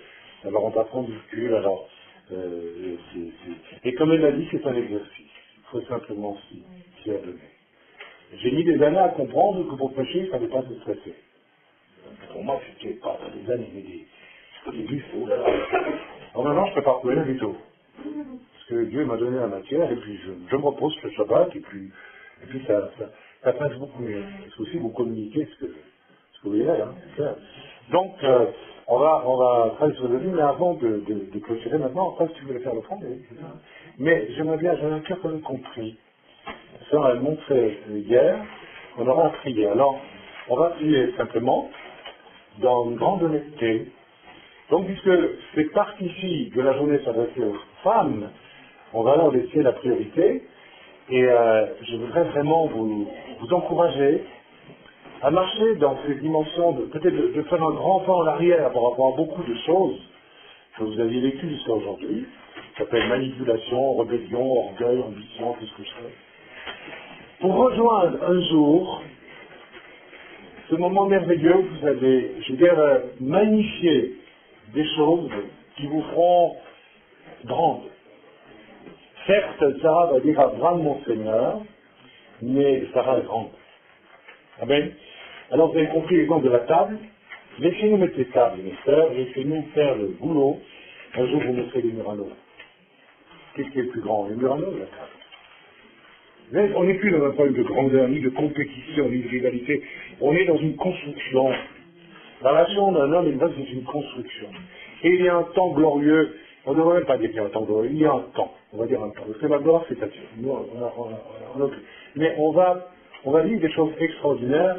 alors on va prendre du recul, alors, et comme elle l'a dit, c'est un exercice. Il faut simplement s'y adonner. J'ai mis des années à comprendre que pour prêcher, il ne fallait pas se stresser. Pour moi, c'était pas des années, mais des début, il faut. Alors maintenant, je prépare plus rien du tout. Parce que Dieu m'a donné la matière, et puis je me repose sur le Shabbat, et puis ça passe beaucoup mieux. Il faut aussi vous communiquer ce que vous voyez là, hein, c'est clair. Donc, on va travailler sur le livre, mais avant de clôturer maintenant, après, si tu voulais faire le fond, mais j'aimerais bien, j'avais un cœur quand même compris. Ça, on l'a montré hier, on aura prié. Alors, on va prier simplement, dans une grande honnêteté. Donc, puisque cette partie-ci de la journée s'adresse aux femmes, on va leur laisser la priorité. Et je voudrais vraiment vous encourager à marcher dans ces dimensions, peut-être de faire un grand pas en arrière par rapport à beaucoup de choses que vous aviez vécues jusqu'à aujourd'hui. Ça s'appelle manipulation, rébellion, orgueil, ambition, tout ce que je fais. Pour rejoindre un jour ce moment merveilleux où vous allez, je veux dire, magnifier des choses qui vous feront grandes. Certes, Sarah va dire Abraham, mon Seigneur, mais Sarah est grande. Amen. Alors vous avez compris l'exemple de la table. Laissez-nous mettre les tables, mes sœurs, laissez-nous faire le boulot. Un jour, vous mettrez les Murano. Qu'est-ce qui est le plus grand? Les Murano ou la table? Mais on n'est plus dans un problème de grandeur, ni de compétition, ni de rivalité. On est dans une construction. La relation d'un homme et d'une femme, c'est une construction. Et il y a un temps glorieux. On ne devrait même pas dire qu'il y a un temps glorieux. Il y a un temps. On va dire un temps. Parce que la gloire, c'est Dieu. Mais on va vivre des choses extraordinaires,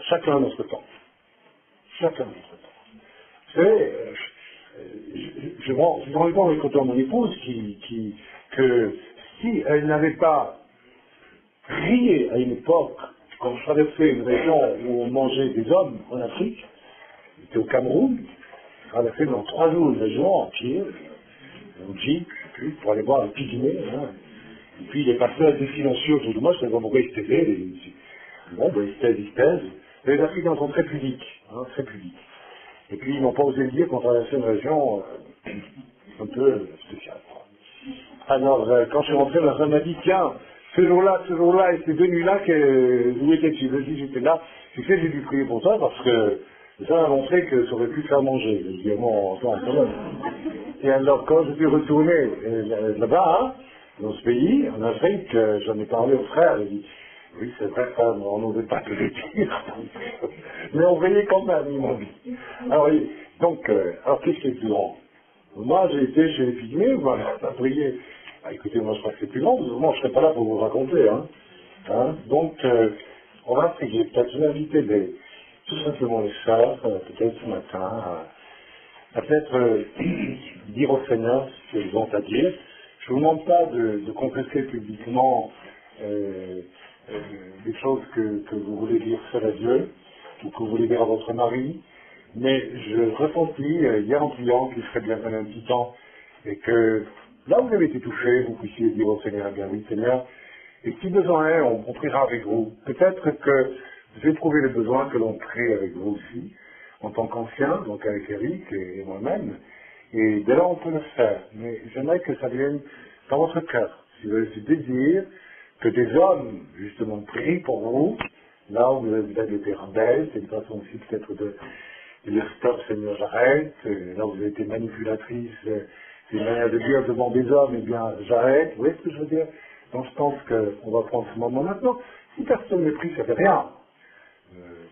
chacun à notre temps. Chacun à notre temps. Vous savez, je me rends compte avec mon épouse que si elle n'avait pas rié à une époque, quand je traversais une région où on mangeait des hommes en Afrique, c'était au Cameroun, je traversais dans 3 jours une région en pied, en jeep, pour aller voir un pygmée, hein. Et puis il est passé assez silencieux autour de moi, je savais pas pourquoi il se taisait, bon, ben il se taise. Les Africains sont très pudiques, hein, très pudiques. Et puis ils n'ont pas osé le dire qu'on traversait une région un peu spéciale. Alors, quand je suis rentré, ma femme m'a dit, tiens, ce jour-là, et ces 2 nuits-là, où étais-tu? Je dis, j'étais là. Tu sais, j'ai dû prier pour ça, parce que ça m'a montré que ça aurait pu faire manger. Je dis, bon, quand même. Et alors, quand je suis retourné là-bas, hein, dans ce pays, en Afrique, j'en ai parlé au frère, il dit, oui, c'est vrai, ça, on n'osait pas te le dire. Mais on veillait quand même, il m'a dit. Alors, donc, alors qu'est-ce qui est plus grand? Moi, j'ai été chez les pygmées, voilà, on a prié. Ah, écoutez, moi, je crois que c'est plus grand, parce que moi, je ne serais pas là pour vous raconter, hein. Donc, on va prier. Peut-être je vais inviter tout simplement les sœurs, peut-être ce matin, à peut-être dire au Seigneur ce qu'ils ont à dire. Je ne vous demande pas de confesser publiquement des choses que vous voulez dire seul à Dieu, ou que vous voulez dire à votre mari, mais je ressentis hier en priant qu'il serait bien un petit temps, et que là où vous avez été touché, vous puissiez dire au Seigneur, bien oui Seigneur, Et si besoin est, on priera avec vous. Peut-être que je vais trouver le besoin que l'on prie avec vous aussi, en tant qu'ancien, donc avec Eric et moi-même. Et dès là, on peut le faire. Mais j'aimerais que ça vienne dans votre cœur. Si vous avez ce désir, que des hommes, justement, prient pour vous, là où vous avez été rebelles, c'est une façon aussi peut-être de dire stop, Seigneur, j'arrête. Là où vous avez été manipulatrice, c'est une manière de dire devant des hommes, eh bien, j'arrête. Vous voyez ce que je veux dire? Donc je pense qu'on va prendre ce moment maintenant. Si personne ne prie, ça ne fait rien.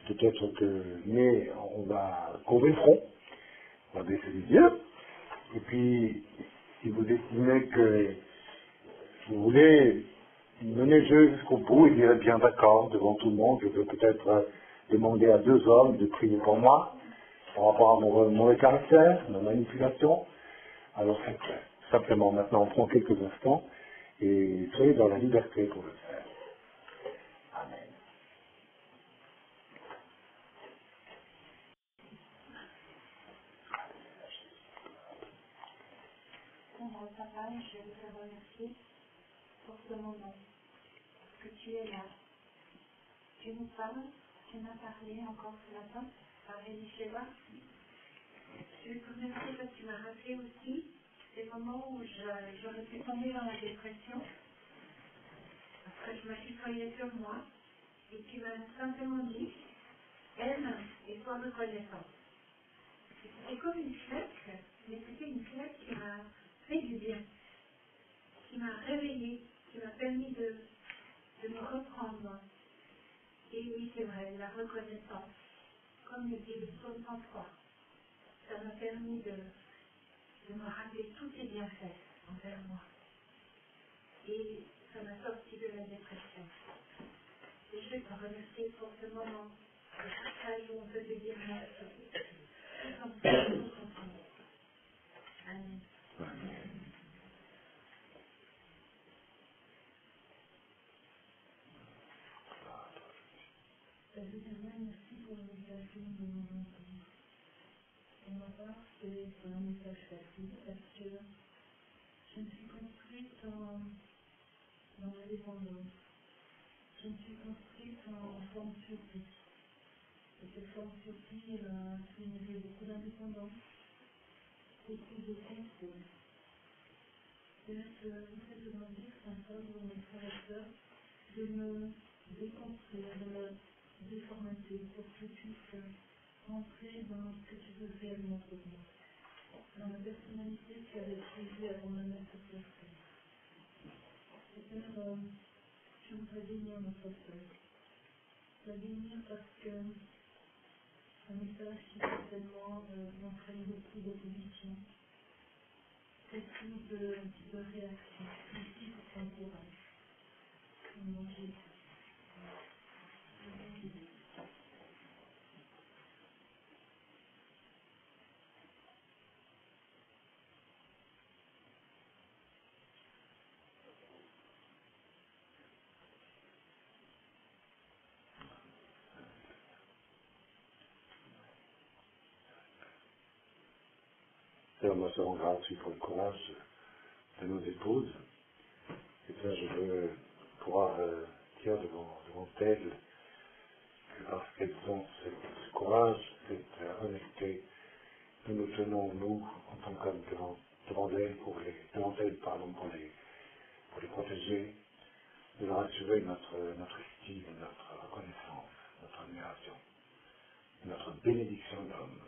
Peut-être que, mais on va couvrir le front, on va baisser les yeux. Et puis, si vous estimez que vous voulez mener le jeu jusqu'au bout et dire bien d'accord devant tout le monde, je peux peut-être demander à 2 hommes de prier pour moi par rapport à mon mauvais caractère, ma manipulation. Alors c'est clair. Simplement, maintenant, on prend quelques instants et soyez dans la liberté pour le faire. Amen. Seigneur Papa, je veux te remercier pour ce moment, parce que tu es là. Tu nous parles, tu m'as parlé encore ce matin, par Elishéva. Je veux te remercier parce que tu m'as rappelé aussi des moments où j'aurais pu tomber dans la dépression, parce que je m'apitoyais sur moi, et tu m'as simplement dit, aime et sois reconnaissant. C'était comme une claque, mais c'était une claque qui m'a fait du bien, qui m'a réveillée, qui m'a permis de me reprendre. Et oui, c'est vrai, la reconnaissance, comme le dit le psaume 103, ça m'a permis de me rappeler tous tes bienfaits envers moi. Et ça m'a sorti de la dépression. Et je veux te remercier pour ce moment de partage où on peut te dire merci. Tout comme ça, tout ensemble. Amen. Évidemment, merci pour l'invitation de nous entendre. Pour ma part, c'est un message facile parce que je me suis construite dans la dépendance. Je me suis construite en forme surprise. Et cette forme surprise a généré beaucoup d'indépendance, beaucoup de contrôle. C'est-à-dire que le fait de grandir, ça impose à mes frères et sœurs de me déconstruire, de me déformater pour que tu puisses rentrer dans ce que tu veux réellement pour moi, dans la personnalité que tu avais prévue avant de me mettre sur terre. C'est-à-dire, je voudrais bénir notre sœur. Je voudrais bénir parce que un message qui certainement entraîne beaucoup d'opposition, beaucoup de réactions. Merci pour ton courage. Au nom de Jésus. Seigneur, moi, je te rends grâce aussi pour le courage de nos épouses. Et ça, je veux pouvoir dire devant elles que parce qu'elles ont ce courage, cette honnêteté, nous nous tenons, nous, en tant qu'hommes, devant elles, pour les protéger, de leur assurer notre estime, notre reconnaissance, notre admiration, notre bénédiction d'homme,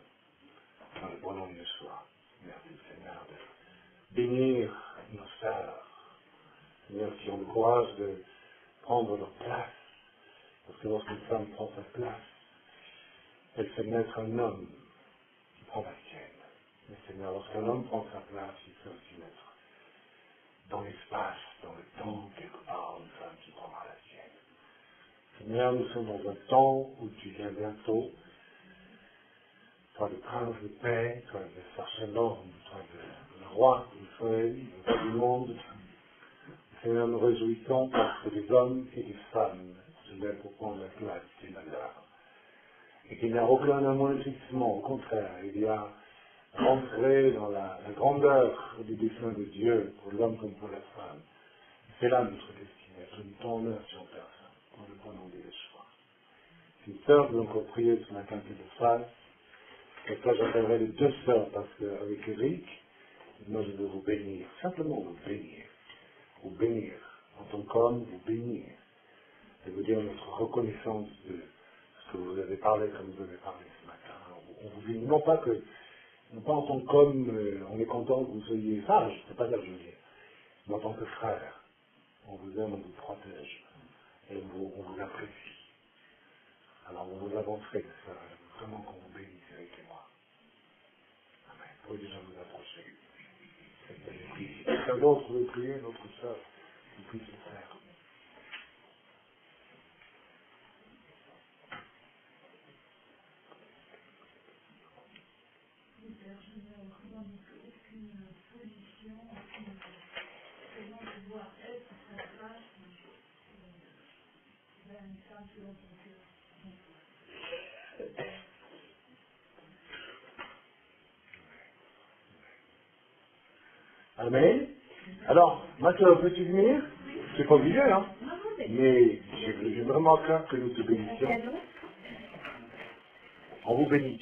dans le bon nom de Yeshua. Merci Seigneur de bénir nos sœurs, Seigneur, qui ont le courage de prendre leur place, parce que lorsqu'une femme prend sa place, elle fait naître un homme qui prend la sienne. Mais Seigneur, lorsqu'un homme prend sa place, il fait aussi naître dans l'espace, dans le temps, quelque part, une femme qui prendra la sienne. Seigneur, nous sommes dans un temps où tu viens bientôt, toi le prince de paix, toi le sarchelon, toi le roi d'Israël, le roi du monde. Seigneur, nous réjouissons parce que des hommes et des femmes se lèvent pour prendre la place qui est la leur. Et qu'il n'y a aucun amoindrissement, au contraire, il y a rentrer dans la grandeur du dessein de Dieu pour l'homme comme pour la femme. C'est là notre destinée. du temps en heure si on perd ça, quand le point on dit les choix. Si une sœur veut encore prier ce matin que de face, et ça j'appellerai les deux sœurs, parce qu'avec Eric, moi je veux vous bénir, simplement vous bénir, en tant qu'homme, vous bénir, et vous dire notre reconnaissance de ce que vous avez parlé comme vous avez parlé ce matin. On vous bénit, non pas en tant qu'homme, on est content que vous soyez sage, c'est pas ça que je veux dire, mais en tant que frère, on vous aime, on vous protège, et on vous apprécie. Alors vous vous avancerez, ça, vraiment qu'on vous bénisse avec moi. Amen. Vous pouvez déjà vous approcher. Si quelqu'un d'autre veut prier, notre sœur, vous puisse le faire. Père, je n'ai aucune solution, comment pouvoir être sa grâce vers une femme selon ton cœur. Amen. Alors, ma soeur, peux-tu venir? C'est pas obligé, hein? Mais j'ai vraiment à cœur que nous te bénissions. On vous bénit.